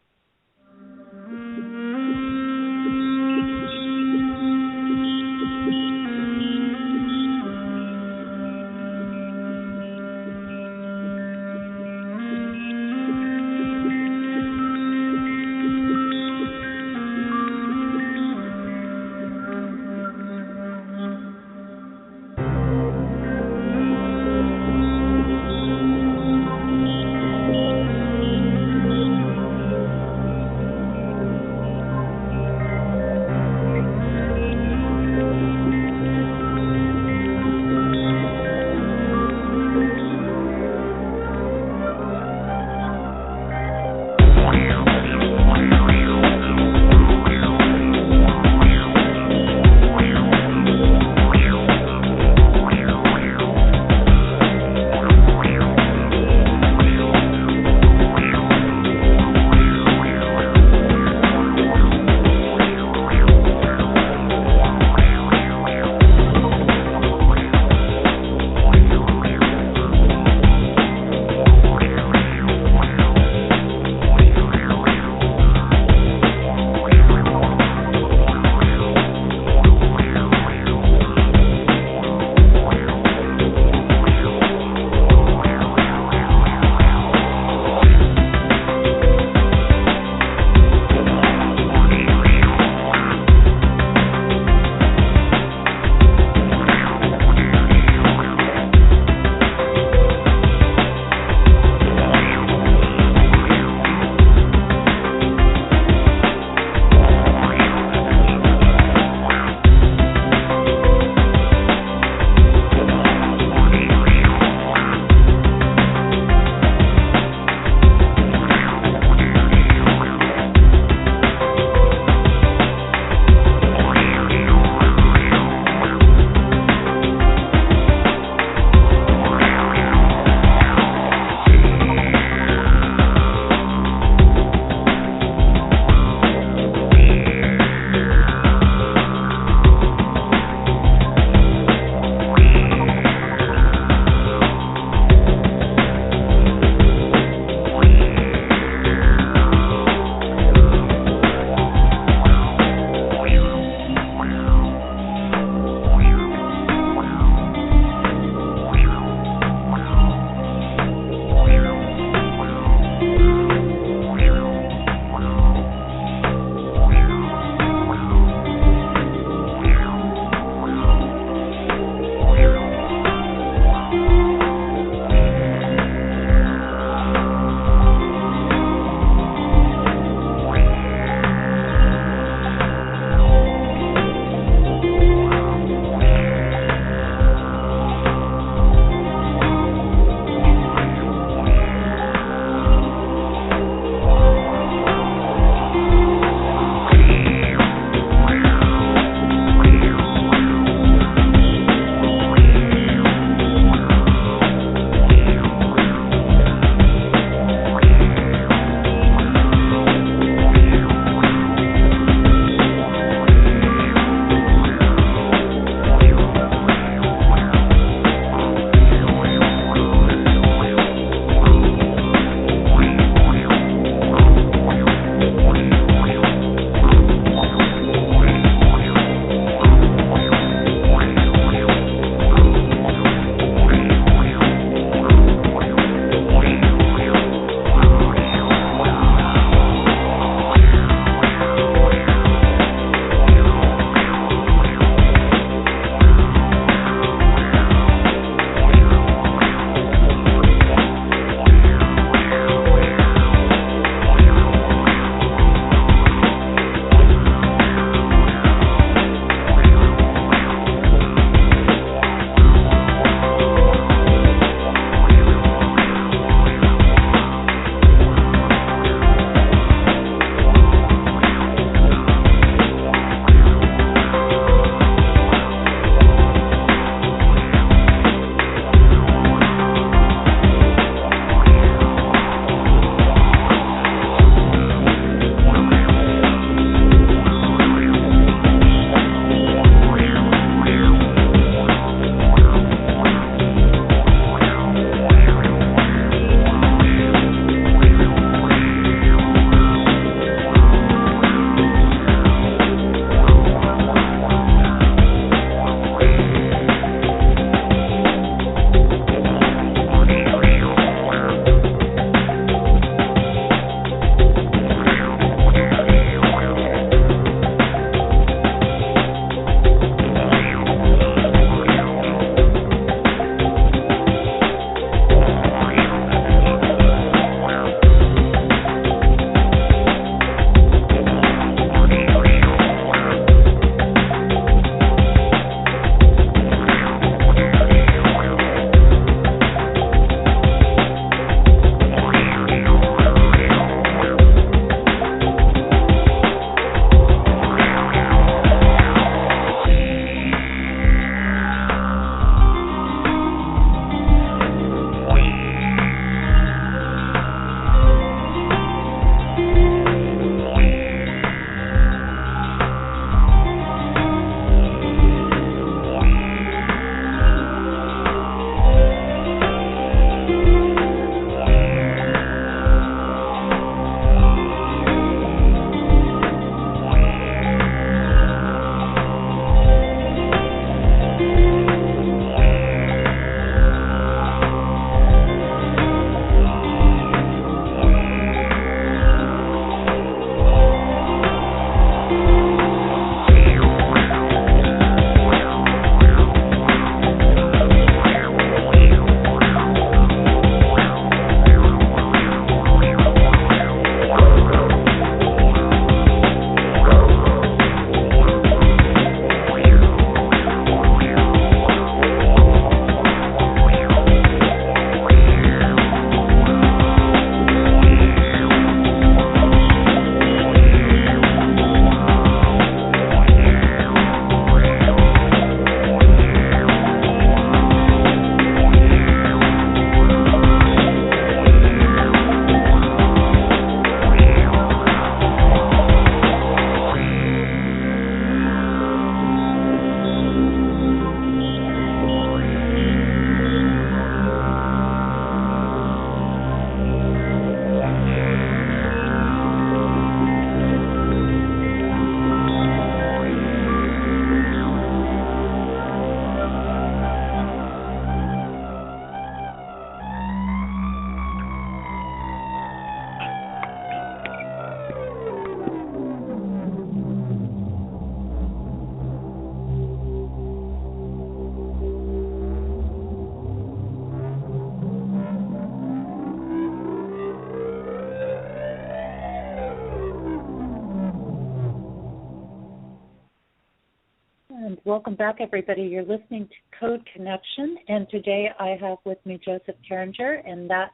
Welcome back, everybody. You're listening to Code Connection, and today I have with me Joseph Carringer, and that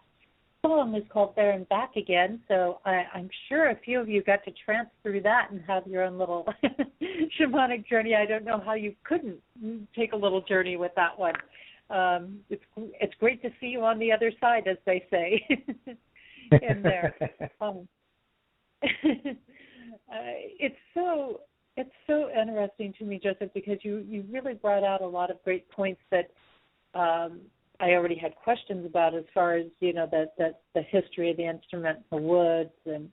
song is called There and Back Again. So I'm sure a few of you got to trance through that and have your own little shamanic journey. I don't know how you couldn't take a little journey with that one. It's great to see you on the other side, as they say, in there. It's so interesting to me, Joseph, because you really brought out a lot of great points that I already had questions about, as far as, you know, the history of the instrument, the woods, and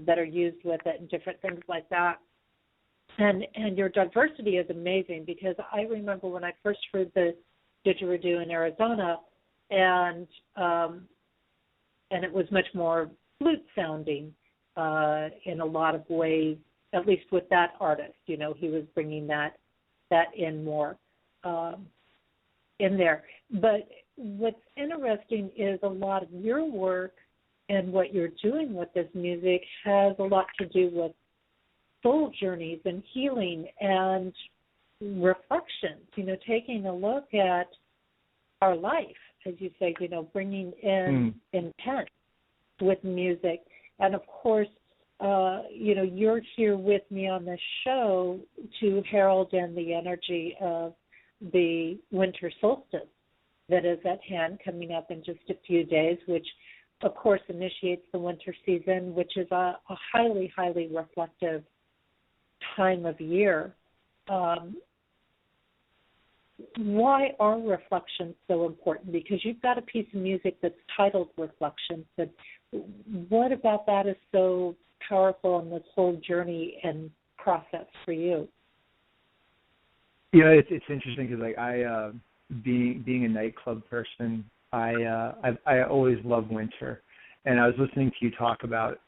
that are used with it, and different things like that. And your diversity is amazing, because I remember when I first heard the didgeridoo in Arizona, and it was much more flute sounding in a lot of ways. At least with that artist, you know, he was bringing that in more in there. But what's interesting is a lot of your work and what you're doing with this music has a lot to do with soul journeys and healing and reflections, you know, taking a look at our life, as you say, you know, bringing in intent with music. And, of course, you know, you're here with me on the show to herald in the energy of the winter solstice that is at hand, coming up in just a few days, which, of course, initiates the winter season, which is a highly, highly reflective time of year. Why are reflections so important? Because you've got a piece of music that's titled Reflections. But what about that is so powerful in this whole journey and process for you? You know, it's interesting because, like, I being a nightclub person, I always love winter, and I was listening to you talk about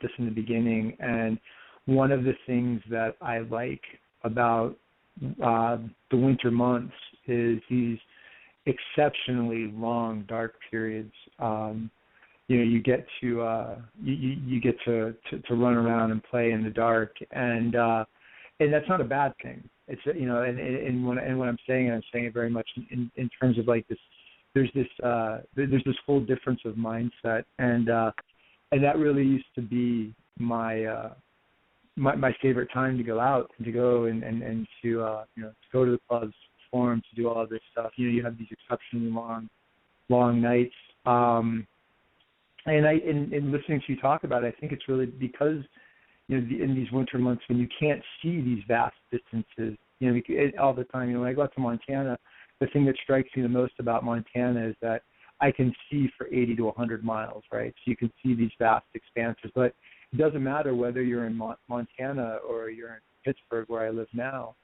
this in the beginning, and one of the things that I like about the winter months is these exceptionally long dark periods. You know, you get to you get to run around and play in the dark, and that's not a bad thing. It's, you know, and when I'm saying it very much in terms of, like, this. There's this whole difference of mindset, and that really used to be my favorite time to go out, and to go and to you know, to go to the clubs, perform, to do all of this stuff. You know, you have these exceptionally long nights. And in listening to you talk about it, I think it's really because, you know, in these winter months when you can't see these vast distances, you know, all the time. You know, when I go out to Montana, the thing that strikes me the most about Montana is that I can see for 80 to 100 miles, right? So you can see these vast expanses. But it doesn't matter whether you're in Montana or you're in Pittsburgh, where I live now.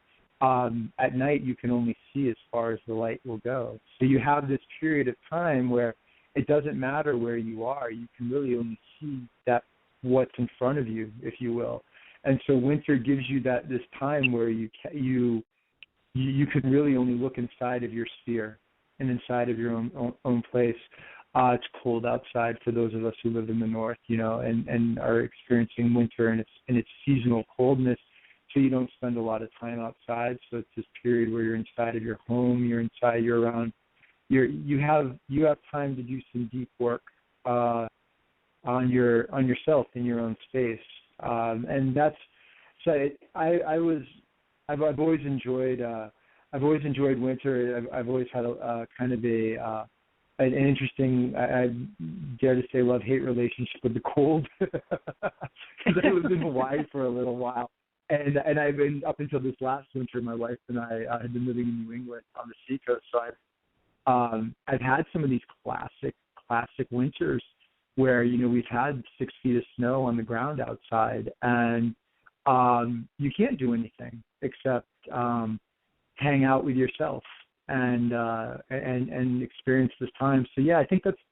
At night, you can only see as far as the light will go. So you have this period of time where it doesn't matter where you are. You can really only see that what's in front of you, if you will. And so winter gives you this time where you can really only look inside of your sphere and inside of your own place. It's cold outside for those of us who live in the north, you know, and are experiencing winter and its seasonal coldness. So you don't spend a lot of time outside. So it's this period where you're inside of your home, you're around. You have time to do some deep work on yourself in your own space, and that's so. I've always enjoyed winter. I've always had a kind of an interesting, I dare to say, love-hate relationship with the cold, because I lived in Hawaii for a little while. And I've been, up until this last winter, my wife and I had been living in New England on the seacoast, so I've had some of these classic winters where, you know, we've had 6 feet of snow on the ground outside, and you can't do anything except hang out with yourself and experience this time. So yeah, I think that's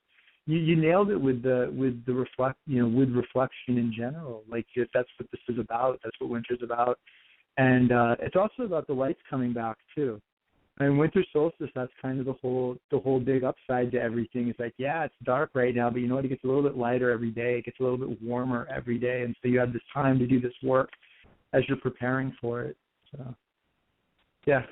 you nailed it with reflection in general. Like, if that's what this is about, that's what winter's about, and it's also about the lights coming back too. And winter solstice, that's kind of the whole big upside to everything. It's like, yeah, it's dark right now, but you know what? It gets a little bit lighter every day. It gets a little bit warmer every day, and so you have this time to do this work as you're preparing for it. So. Yeah.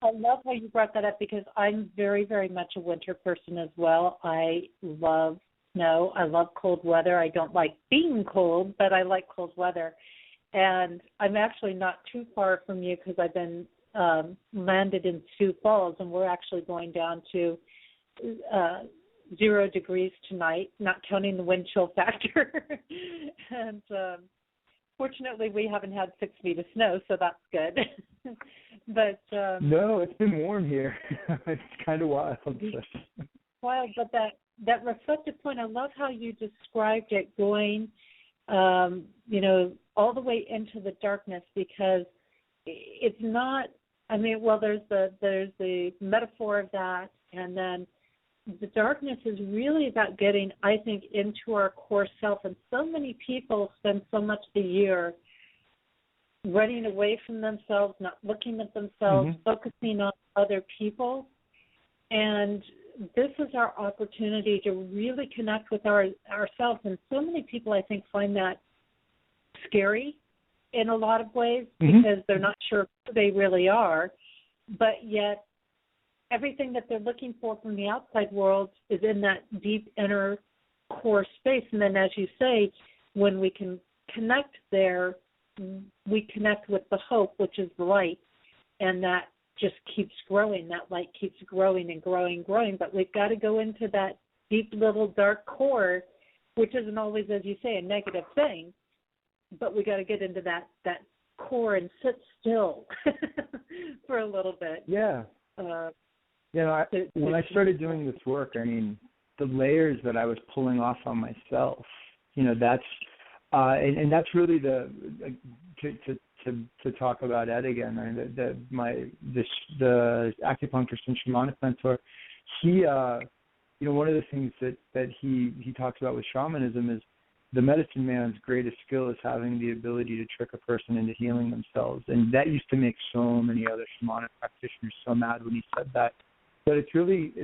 I love how you brought that up because I'm very, very much a winter person as well. I love snow. I love cold weather. I don't like being cold, but I like cold weather. And I'm actually not too far from you because I've been landed in Sioux Falls, and we're actually going down to 0 degrees tonight, not counting the wind chill factor. And fortunately, we haven't had 6 feet of snow, so that's good. But no, it's been warm here. It's kind of wild. Wild, but that reflective point, I love how you described it going, all the way into the darkness, because it's not. I mean, well, there's the metaphor of that, and then the darkness is really about getting, I think, into our core self. And so many people spend so much of the year running away from themselves, not looking at themselves, focusing on other people. And this is our opportunity to really connect with ourselves. And so many people, I think, find that scary in a lot of ways because they're not sure who they really are. But yet everything that they're looking for from the outside world is in that deep inner core space. And then, as you say, when we can connect there, we connect with the hope, which is the light, and that just keeps growing. That light keeps growing and growing and growing. But we've got to go into that deep little dark core, which isn't always, as you say, a negative thing. But we got to get into that core and sit still for a little bit. Yeah. When I started doing this work, I mean, the layers that I was pulling off on myself, that's and that's really to talk about Ed again. I mean, the acupuncturist and shamanic mentor, he one of the things that he talks about with shamanism is the medicine man's greatest skill is having the ability to trick a person into healing themselves, and that used to make so many other shamanic practitioners so mad when he said that. But it's really,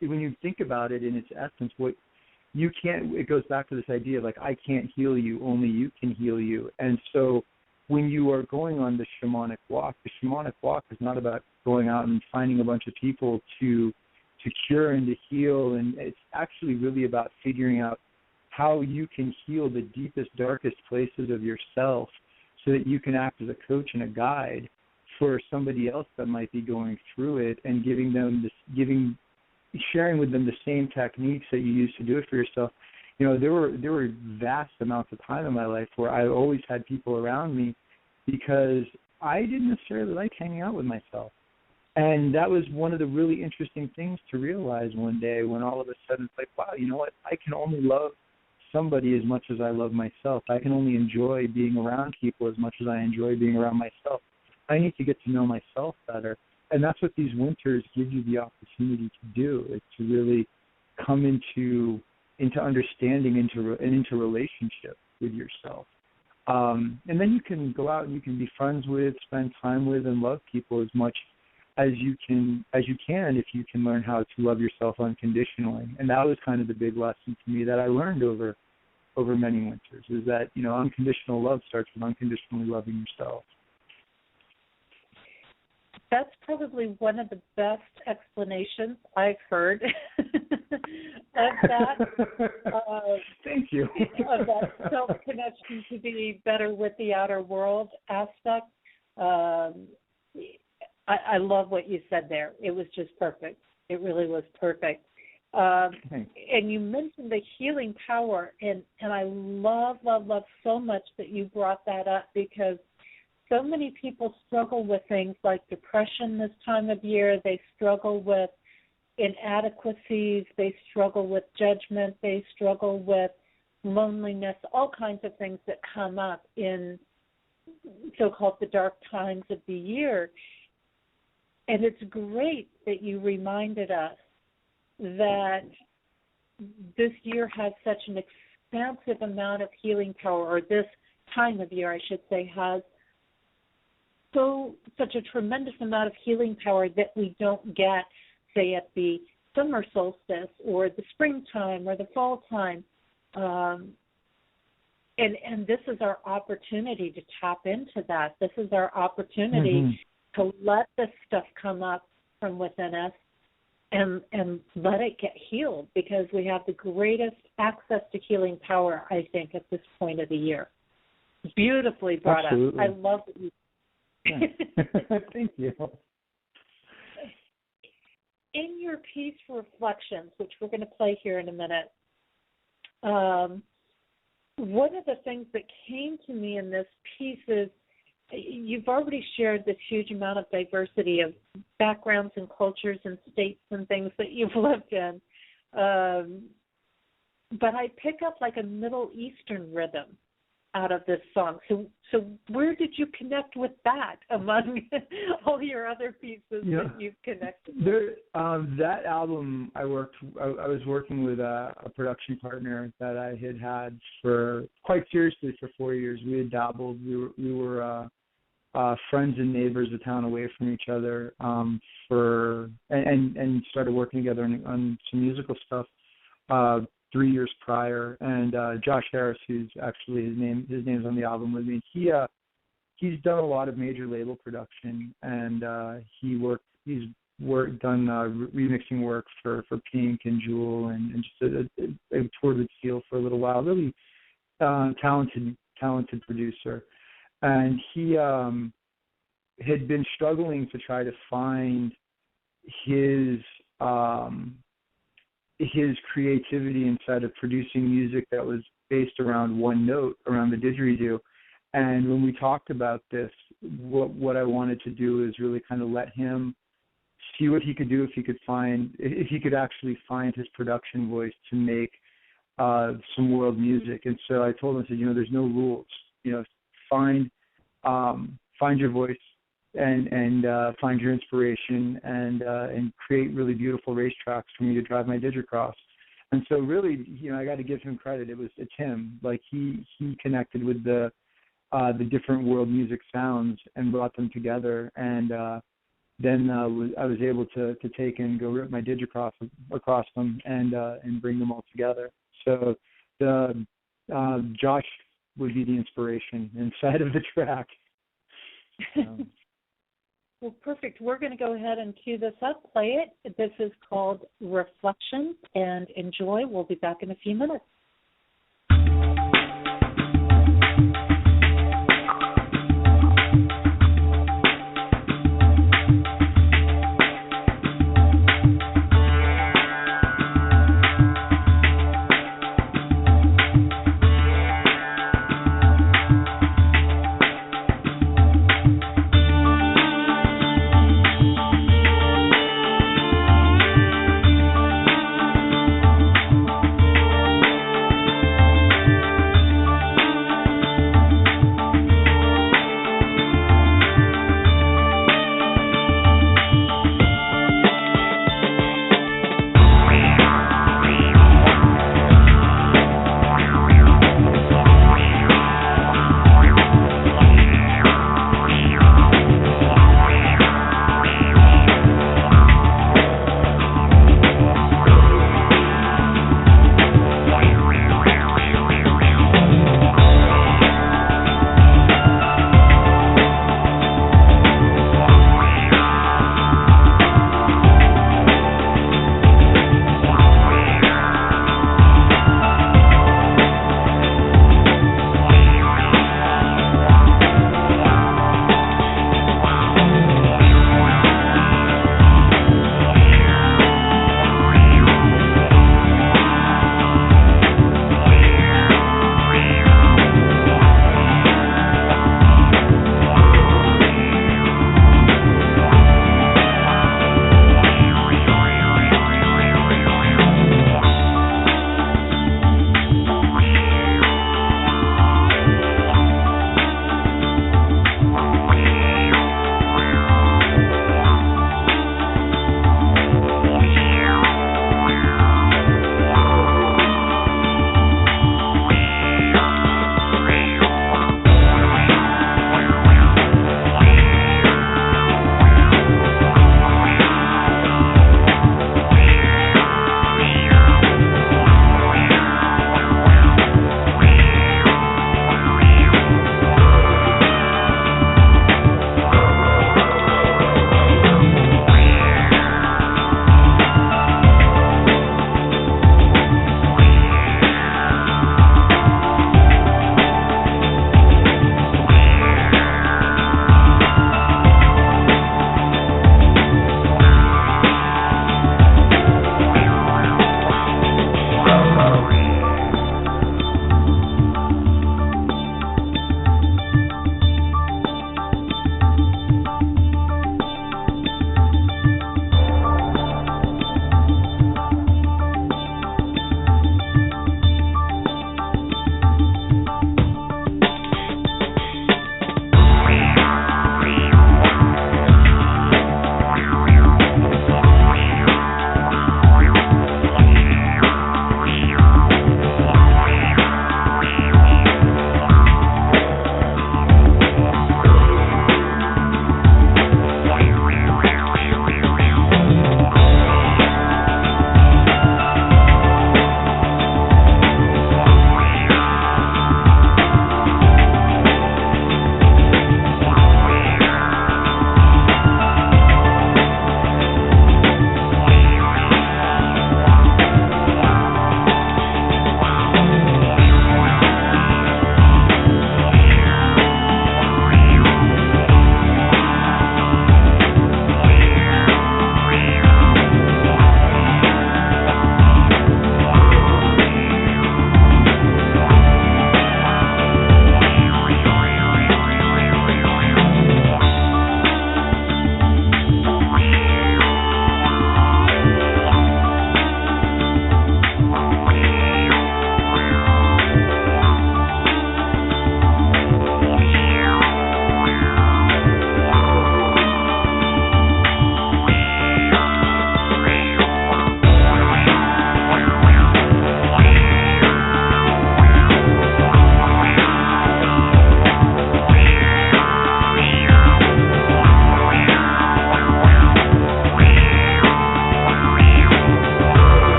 when you think about it in its essence, it goes back to this idea of, like, I can't heal you, only you can heal you. And so when you are going on the shamanic walk is not about going out and finding a bunch of people to cure and to heal, and it's actually really about figuring out how you can heal the deepest, darkest places of yourself so that you can act as a coach and a guide for somebody else that might be going through it, and sharing with them the same techniques that you used to do it for yourself. There were vast amounts of time in my life where I always had people around me because I didn't necessarily like hanging out with myself. And that was one of the really interesting things to realize one day, when all of a sudden it's like, wow, you know what? I can only love somebody as much as I love myself. I can only enjoy being around people as much as I enjoy being around myself. I need to get to know myself better. And that's what these winters give you the opportunity to do, is to really come into understanding, into relationship with yourself. And then you can go out and you can be friends with, spend time with, and love people as much as you can if you can learn how to love yourself unconditionally. And that was kind of the big lesson to me that I learned over many winters, is that, unconditional love starts with unconditionally loving yourself. That's probably one of the best explanations I've heard of that. Thank you. Of that self-connection to be better with the outer world aspect. I love what you said there. It was just perfect. It really was perfect. And you mentioned the healing power, and I love so much that you brought that up, because so many people struggle with things like depression this time of year. They struggle with inadequacies. They struggle with judgment. They struggle with loneliness, all kinds of things that come up in so-called the dark times of the year. And it's great that you reminded us that this year has such an expansive amount of healing power, or this time of year, I should say, has such a tremendous amount of healing power that we don't get, say, at the summer solstice or the springtime or the fall time. And this is our opportunity to tap into that. This is our opportunity to let this stuff come up from within us and let it get healed, because we have the greatest access to healing power, I think, at this point of the year. Beautifully brought Absolutely. up. I love what you. Thank you. In your piece Reflections, which we're going to play here in a minute, one of the things that came to me in this piece is you've already shared this huge amount of diversity of backgrounds and cultures and states and things that you've lived in. But I pick up like a Middle Eastern rhythm out of this song. So where did you connect with that among all your other pieces that you've connected with? That album, I was working with a production partner that I had for quite seriously for 4 years. We had dabbled. We were friends and neighbors a town away from each other and started working together on some musical stuff 3 years prior. And Josh Harris, who's actually his name's on the album with me, he's done a lot of major label production, and he's done remixing work for Pink and Jewel, and just a toured with Seal for a little while. Really talented producer. And he had been struggling to try to find his creativity inside of producing music that was based around one note, around the didgeridoo. And when we talked about this, what I wanted to do is really kind of let him see what he could do if he could actually find his production voice to make some world music. And so I told him, I said, there's no rules. Find your voice and find your inspiration and create really beautiful racetracks for me to drive my digicross. And so really, I got to give him credit. It's him. Like he connected with the different world music sounds and brought them together. And then I was able to take and go rip my digicross across them and bring them all together. So Josh would be the inspiration inside of the track. Well, perfect. We're going to go ahead and cue this up, play it. This is called Reflections, and enjoy. We'll be back in a few minutes.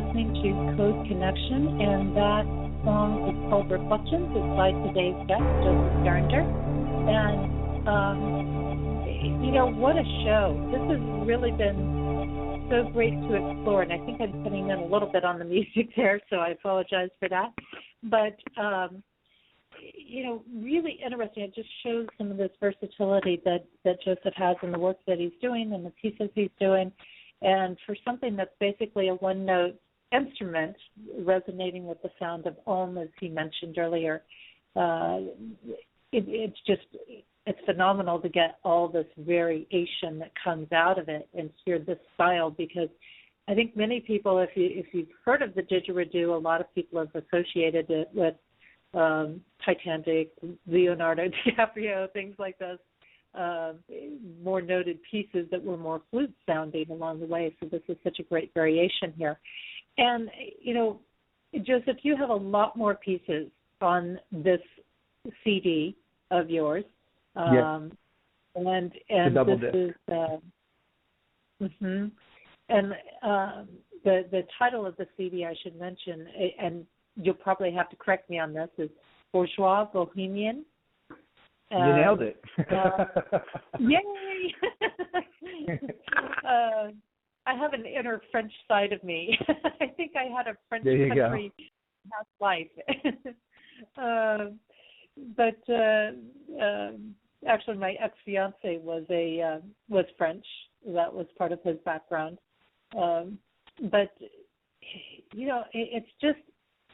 listening to Code Connection, and that song is called Reflections. It's by today's guest, Joseph Carringer. And, what a show. This has really been so great to explore, and I think I'm putting in a little bit on the music there, so I apologize for that. But, really interesting. It just shows some of this versatility that Joseph has in the work that he's doing and the pieces he's doing. And for something that's basically a one-note instrument resonating with the sound of Om, as he mentioned earlier, it's phenomenal to get all this variation that comes out of it and hear this style, because I think many people, if you've heard of the didgeridoo, a lot of people have associated it with Titanic, Leonardo DiCaprio, things like this, more noted pieces that were more flute sounding along the way. So this is such a great variation here. And, Joseph, you have a lot more pieces on this CD of yours. Yes. And double this disc. is and the title of the CD, I should mention, and you'll probably have to correct me on this, is Bourgeois Bohemian. You nailed it. Yay! I have an inner French side of me. I think I had a French country past life. But actually, my ex-fiance was French. That was part of his background. But it's just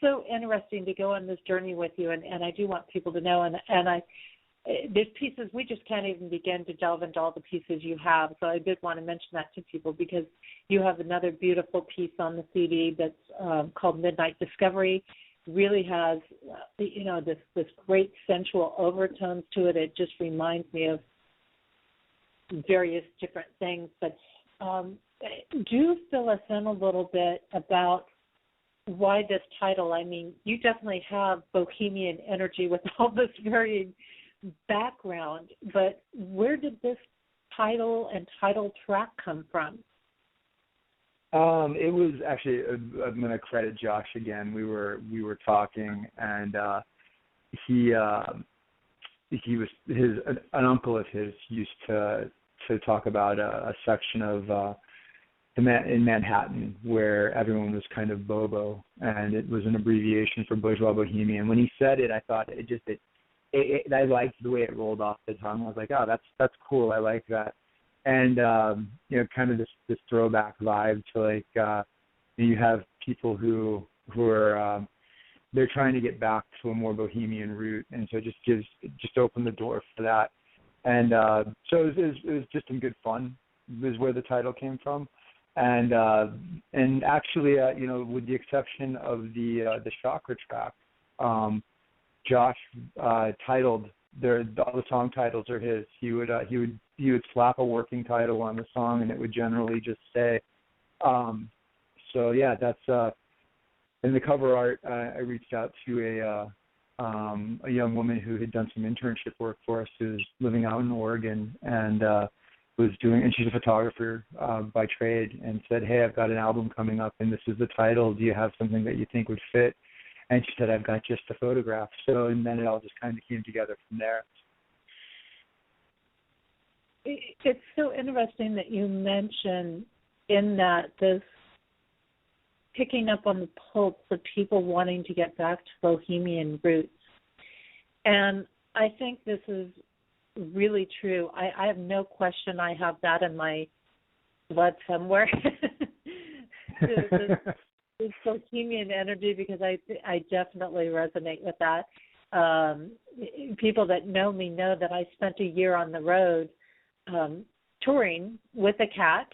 so interesting to go on this journey with you, and I do want people to know. And there's pieces we just can't even begin to delve into all the pieces you have. So I did want to mention that to people, because you have another beautiful piece on the CD that's called Midnight Discovery. Really has this great sensual overtones to it. It just reminds me of various different things. But do fill us in a little bit about why this title. I mean, you definitely have bohemian energy with all this varying background, but where did this title and title track come from? It was actually, I'm going to credit Josh again. We were talking, and he was an uncle of his used to talk about a section of in Manhattan where everyone was kind of Bobo, and it was an abbreviation for Bourgeois Bohemian. When he said it, I thought I liked the way it rolled off the tongue. I was like, oh, that's cool. I like that. And, kind of this throwback vibe to like, you have people who are, they're trying to get back to a more bohemian route. And so it just opened the door for that. And so it was just some good fun is where the title came from. And actually, with the exception of the chakra track, Josh titled all the song titles are his. He would slap a working title on the song, and it would generally just say. So yeah, that's in the cover art. I reached out to a young woman who had done some internship work for us, who's living out in Oregon, and and she's a photographer by trade, and said, hey, I've got an album coming up, and this is the title. Do you have something that you think would fit? And she said, I've got just a photograph. So, and then it all just kind of came together from there. It's so interesting that you mention in that this picking up on the pulse of people wanting to get back to bohemian roots. And I think this is really true. I have no question I have that in my blood somewhere. This bohemian energy, because I definitely resonate with that. People that know me know that I spent a year on the road touring with a cat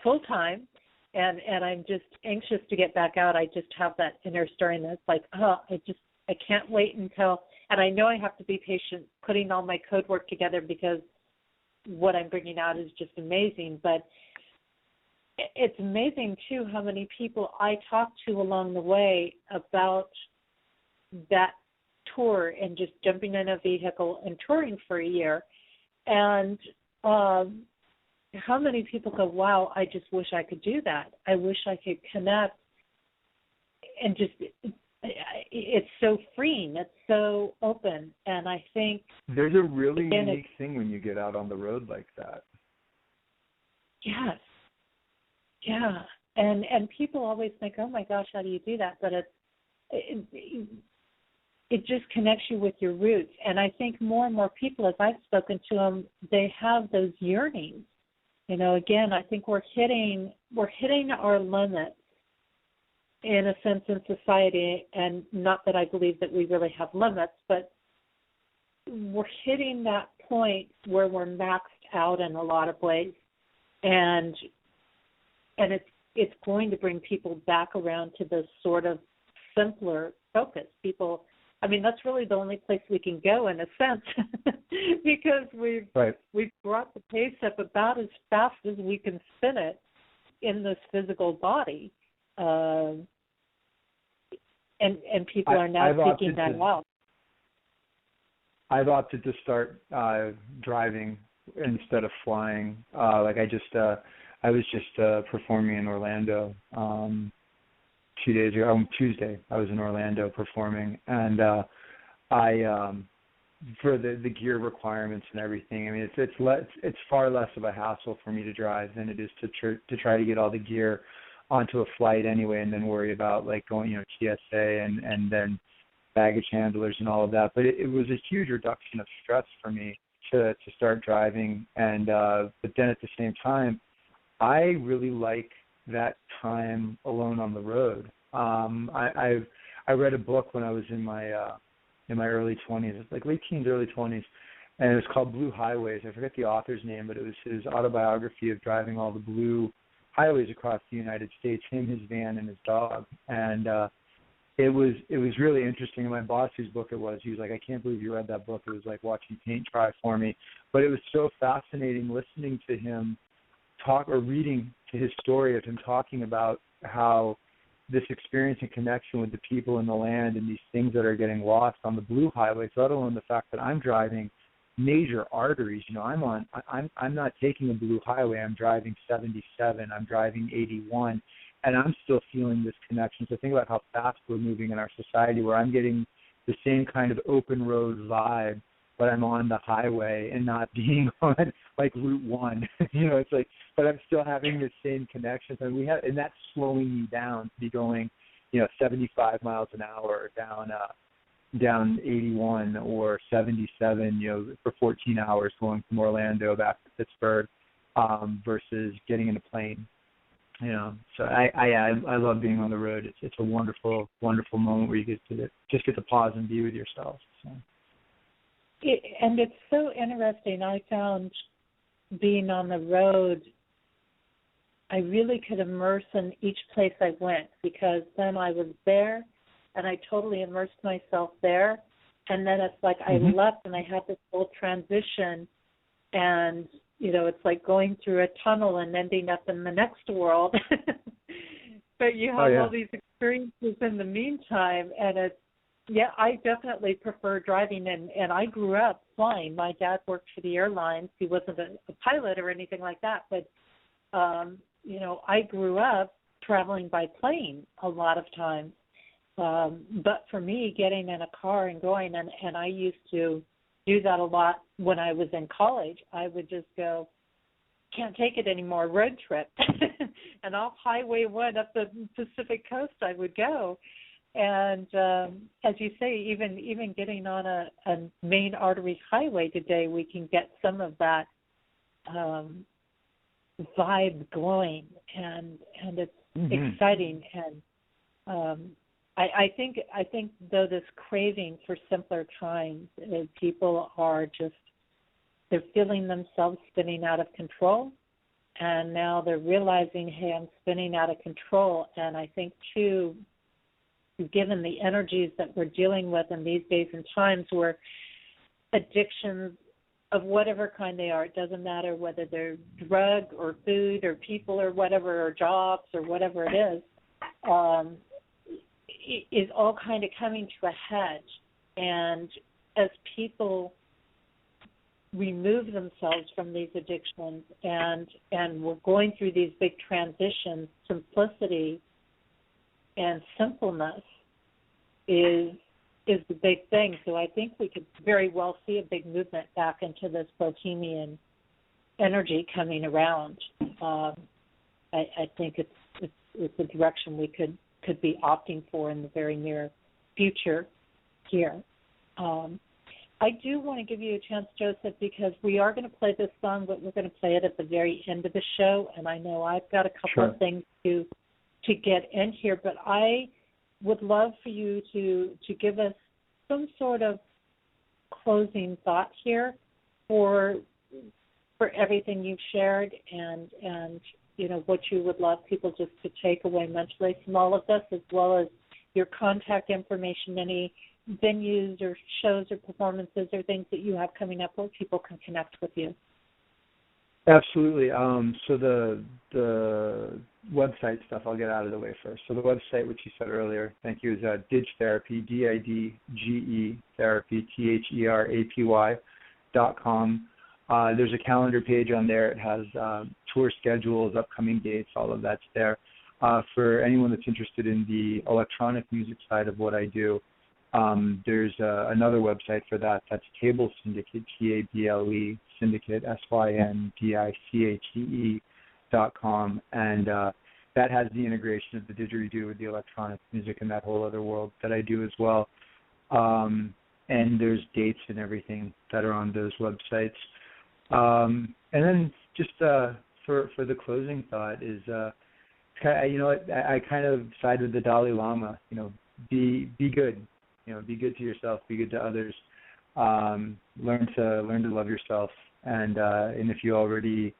full time, and I'm just anxious to get back out. I just have that inner stirring that's like, I can't wait until, and I know I have to be patient putting all my code work together, because what I'm bringing out is just amazing. But it's amazing, too, how many people I talk to along the way about that tour and just jumping in a vehicle and touring for a year. And how many people go, wow, I just wish I could do that. I wish I could connect, and just, it's so freeing. It's so open. And I think there's a really unique thing when you get out on the road like that. Yes. Yeah. And people always think, oh my gosh, how do you do that? But it just connects you with your roots. And I think more and more people, as I've spoken to them, they have those yearnings. You know, again, I think we're hitting our limits in a sense in society, and not that I believe that we really have limits, but we're hitting that point where we're maxed out in a lot of ways, and it's going to bring people back around to this sort of simpler focus. People, I mean, that's really the only place we can go in a sense, because we've brought the pace up about as fast as we can spin it in this physical body. And people are now seeking that out. I've opted to start driving instead of flying. I was just performing in Orlando 2 days ago. On Tuesday, I was in Orlando performing, and for the gear requirements and everything. I mean, it's far less of a hassle for me to drive than it is to try to get all the gear onto a flight anyway, and then worry about like going, TSA and then baggage handlers and all of that. But it was a huge reduction of stress for me to start driving, and but then at the same time, I really like that time alone on the road. I read a book when I was in my early 20s, it's like late teens, early 20s, and it was called Blue Highways. I forget the author's name, but it was his autobiography of driving all the blue highways across the United States, him, his van, and his dog. And it was really interesting. My boss, whose book it was, he was like, I can't believe you read that book. It was like watching paint dry for me. But it was so fascinating listening to him talk, or reading to his story of him talking about how this experience and connection with the people in the land and these things that are getting lost on the blue highways, let alone the fact that I'm driving major arteries. I'm not taking a blue highway. I'm driving 77. I'm driving 81, and I'm still feeling this connection. So think about how fast we're moving in our society, where I'm getting the same kind of open road vibe, but I'm on the highway and not being on like Route 1. It's like, but I'm still having the same connections, and and that's slowing me down to be going, 75 miles an hour down 81 or 77, for 14 hours going from Orlando back to Pittsburgh, versus getting in a plane. So I love being on the road. It's a wonderful, wonderful moment where you get to pause and be with yourself. So. And it's so interesting. I found being on the road, I really could immerse in each place I went, because then I was there and I totally immersed myself there. And then it's like I left and I had this whole transition, and, it's like going through a tunnel and ending up in the next world. But you have all these experiences in the meantime, and I definitely prefer driving, and I grew up flying. My dad worked for the airlines. He wasn't a pilot or anything like that, but, I grew up traveling by plane a lot of times. But for me, getting in a car and going, and I used to do that a lot when I was in college. I would just go, can't take it anymore, road trip. And off Highway 1 up the Pacific coast I would go. And as you say, even getting on a main artery highway today, we can get some of that vibe going, and it's exciting. And I think though this craving for simpler times, people are they're feeling themselves spinning out of control, and now they're realizing, hey, I'm spinning out of control. And I think too, given the energies that we're dealing with in these days and times, where addictions of whatever kind they are, it doesn't matter whether they're drug or food or people or whatever, or jobs or whatever it is all kind of coming to a head. And as people remove themselves from these addictions and we're going through these big transitions, simplicity and simpleness is the big thing. So I think we could very well see a big movement back into this bohemian energy coming around. I think it's a direction we could be opting for in the very near future here. I do want to give you a chance, Joseph, because we are going to play this song, but we're going to play it at the very end of the show, and I know I've got a couple of things to get in here, but I would love for you to give us some sort of closing thought here for everything you've shared and you know what you would love people just to take away mentally from all of this, as well as your contact information, any venues or shows or performances or things that you have coming up where people can connect with you. Absolutely. So the website stuff I'll get out of the way first. So the website, which you said earlier, thank you, is Dige Therapy, DIDGE Therapy, THERAPY.com. There's a calendar page on there. It has tour schedules, upcoming dates, all of that's there. For anyone that's interested in the electronic music side of what I do, there's another website for that. That's Table Syndicate, TABLE Syndicate, SYNDICATE.com, and that has the integration of the didgeridoo with the electronic music and that whole other world that I do as well. And there's dates and everything that are on those websites. And then just for the closing thought is, you know, I kind of side with the Dalai Lama. You know, be good. You know, be good to yourself, be good to others. Learn to love yourself, and if you already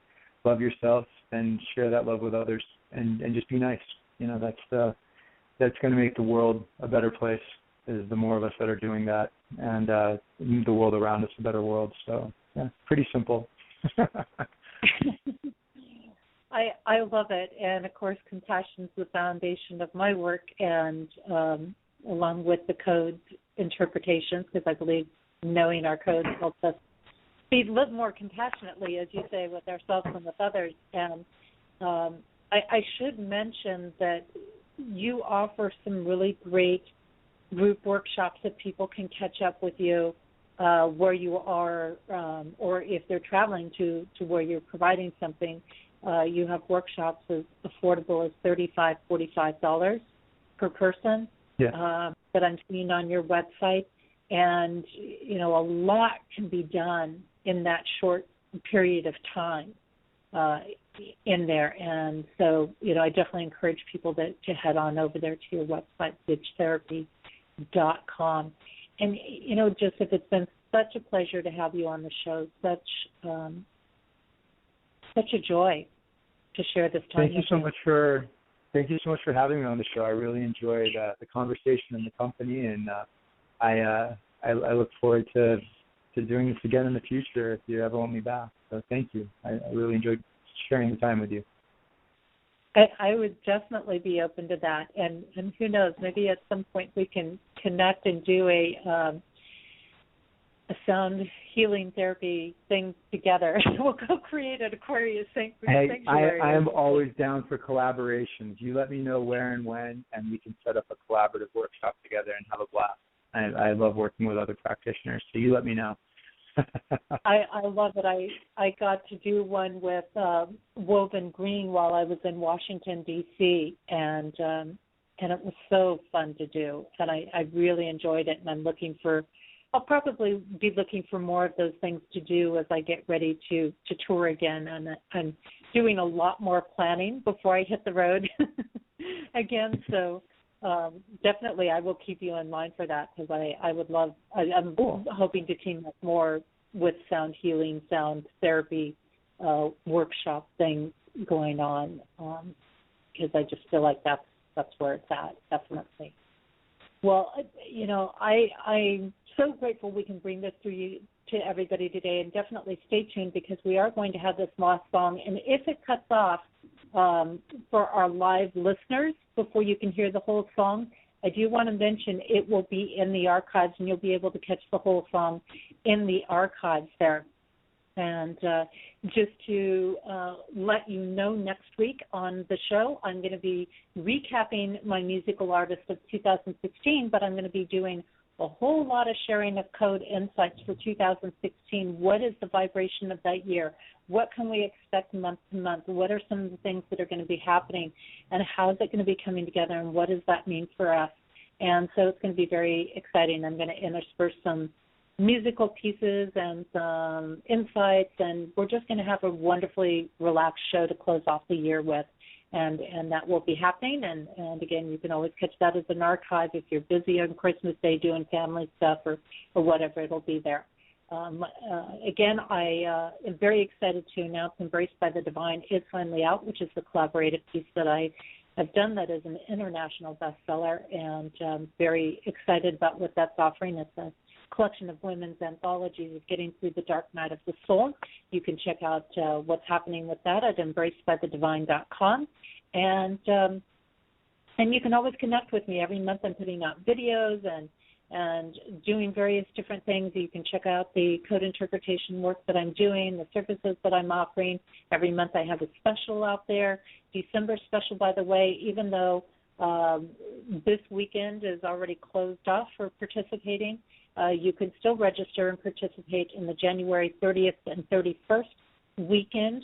love yourself, then share that love with others, and just be nice. You know, that's going to make the world a better place. Is the more of us that are doing that, and the world around us a better world. So yeah, pretty simple. I love it, and of course, compassion is the foundation of my work, and along with the code interpretations, because I believe knowing our code helps us live more compassionately, as you say, with ourselves and with others. And I should mention that you offer some really great group workshops that people can catch up with you where you are, or if they're traveling to where you're providing something. You have workshops as affordable as $35, $45 per person. Yeah. That I'm seeing on your website, and you know a lot can be done in that short period of time in there, and so you know I definitely encourage people to head on over there to your website, DigeTherapy.com. And you know, Joseph, it's been such a pleasure to have you on the show. Such a joy to share this time. Thank you so much for having me on the show. I really enjoyed the conversation and the company, and I look forward to doing this again in the future if you ever want me back. So thank you. I really enjoyed sharing the time with you. I would definitely be open to that, and who knows, maybe at some point we can connect and do a sound healing therapy thing together. We'll go create an Aquarius sanctuary. I am always down for collaborations. You let me know where and when, and we can set up a collaborative workshop together and have a blast. I love working with other practitioners, so you let me know. I love it. I got to do one with Woven Green while I was in Washington, D.C., and it was so fun to do, and I really enjoyed it, and I'll probably be looking for more of those things to do as I get ready to tour again, and I'm doing a lot more planning before I hit the road again, so definitely I will keep you in mind for that, because I would love, I'm hoping to team up more with sound healing, sound therapy workshop things going on, because I just feel like that's where it's at, definitely. Well, you know, I'm so grateful we can bring this to everybody today, and definitely stay tuned because we are going to have this last song. And if it cuts off for our live listeners before you can hear the whole song, I do want to mention it will be in the archives, and you'll be able to catch the whole song in the archives there. And just to let you know, next week on the show, I'm going to be recapping my musical artist of 2016, but I'm going to be doing a whole lot of sharing of code insights for 2016. What is the vibration of that year? What can we expect month to month? What are some of the things that are going to be happening? And how is it going to be coming together? And what does that mean for us? And so it's going to be very exciting. I'm going to intersperse some musical pieces and some insights, and we're just going to have a wonderfully relaxed show to close off the year with. And that will be happening. And again, you can always catch that as an archive if you're busy on Christmas Day doing family stuff or whatever. It'll be there. Again, I am very excited to announce Embraced by the Divine is finally out, which is the collaborative piece that I have done that is an international bestseller, and very excited about what that's offering. It's a collection of women's anthologies of getting through the dark night of the soul. You can check out what's happening with that at embracedbythedivine.com. And you can always connect with me. Every month I'm putting out videos and doing various different things. You can check out the code interpretation work that I'm doing, the services that I'm offering. Every month I have a special out there. December special, by the way, even though this weekend is already closed off for participating, you can still register and participate in the January 30th and 31st weekend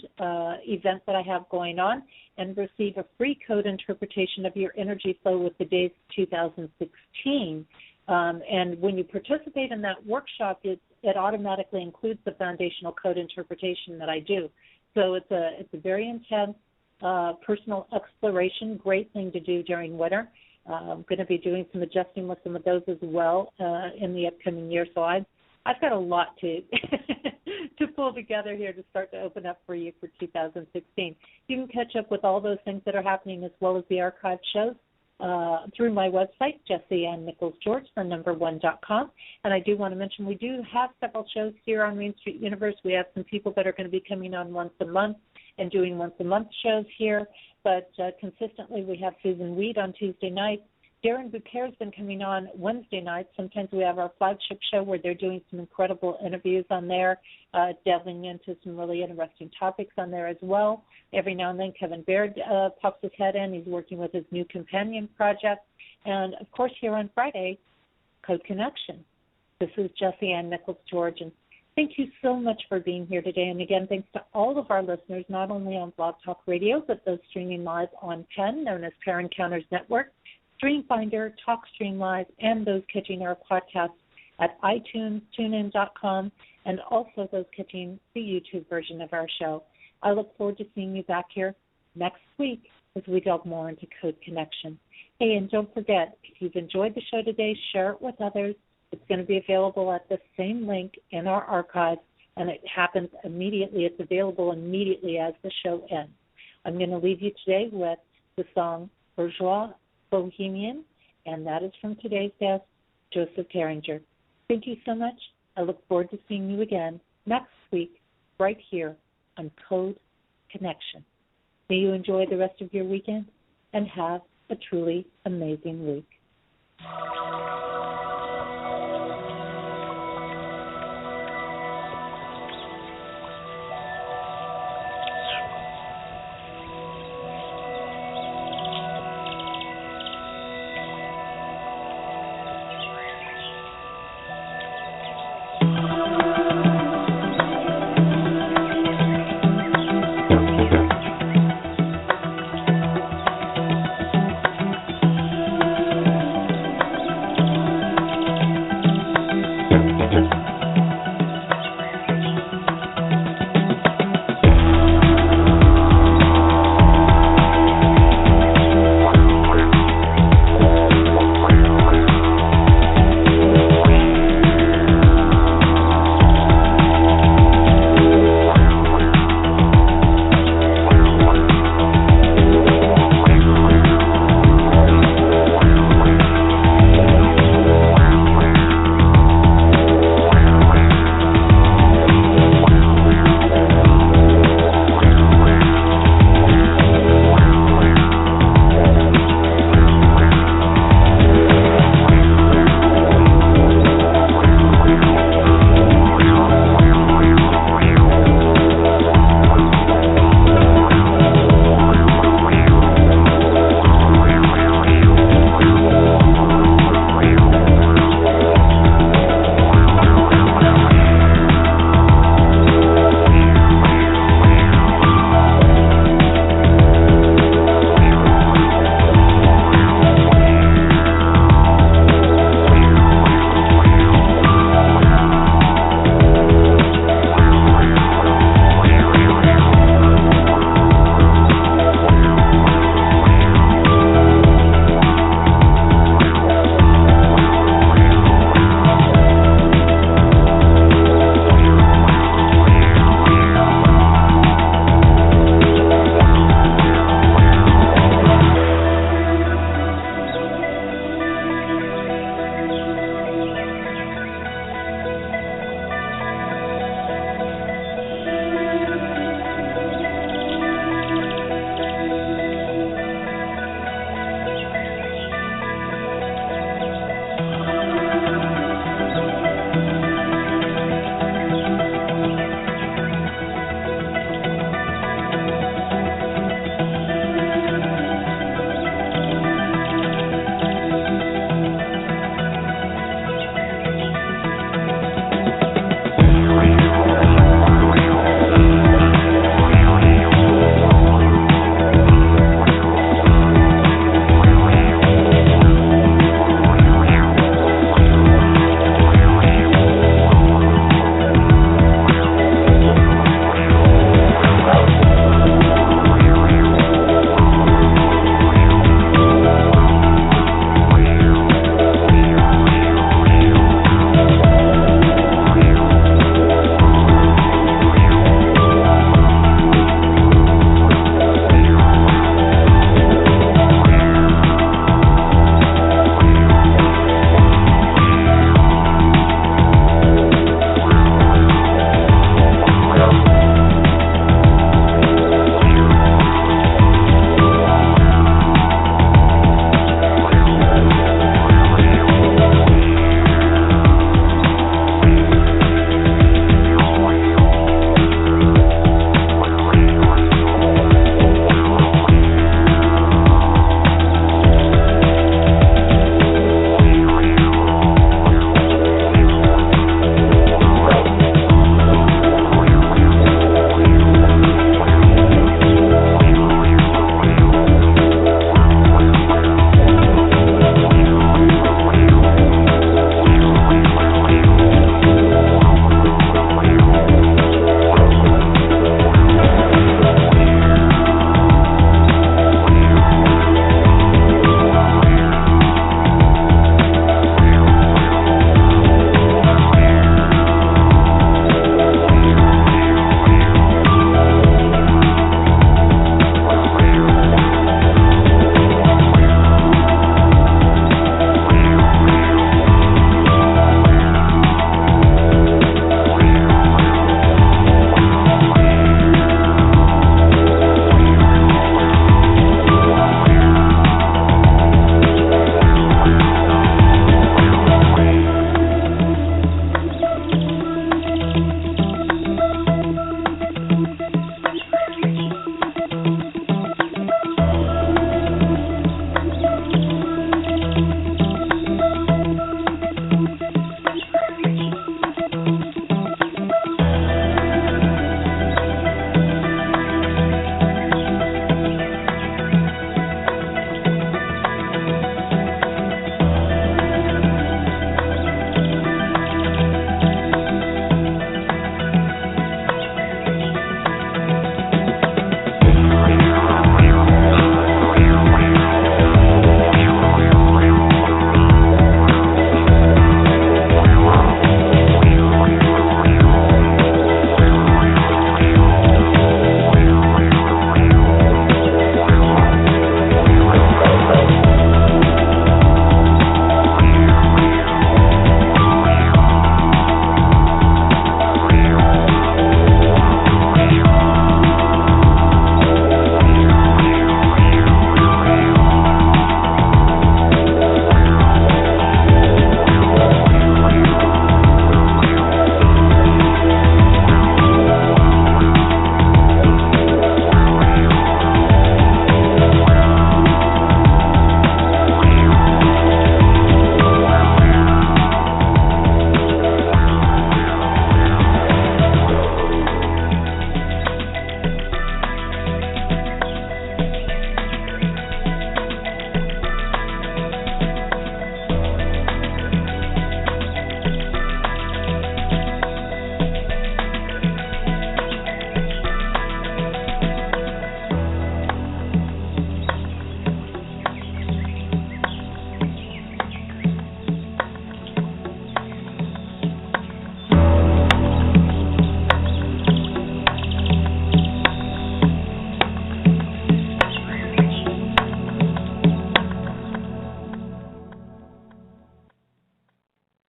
event that I have going on and receive a free code interpretation of your energy flow with the days 2016. And when you participate in that workshop, it automatically includes the foundational code interpretation that I do. So it's a very intense personal exploration, great thing to do during winter. I'm going to be doing some adjusting with some of those as well in the upcoming year. So I've got a lot to to pull together here to start to open up for you for 2016. You can catch up with all those things that are happening as well as the archive shows through my website, JessieAnnNicholsGeorge1.com. And I do want to mention we do have several shows here on Main Street Universe. We have some people that are going to be coming on once a month and doing once-a-month shows here. But consistently we have Susan Weed on Tuesday nights. Darren Bouquet has been coming on Wednesday nights. Sometimes we have our flagship show where they're doing some incredible interviews on there, delving into some really interesting topics on there as well. Every now and then Kevin Baird pops his head in. He's working with his new companion project. And, of course, here on Friday, Code Connection. This is Jessie Ann Nichols-George, and thank you so much for being here today. And, again, thanks to all of our listeners, not only on Blog Talk Radio, but those streaming live on PEN, known as Pair Encounters Network, StreamFinder, TalkStream Live, and those catching our podcasts at iTunes, TuneIn.com, and also those catching the YouTube version of our show. I look forward to seeing you back here next week as we delve more into Code Connection. Hey, and don't forget, if you've enjoyed the show today, share it with others. It's going to be available at the same link in our archives, and it happens immediately. It's available immediately as the show ends. I'm going to leave you today with the song Bourgeois Bohemian, and that is from today's guest, Joseph Carringer. Thank you so much. I look forward to seeing you again next week right here on Code Connection. May you enjoy the rest of your weekend and have a truly amazing week.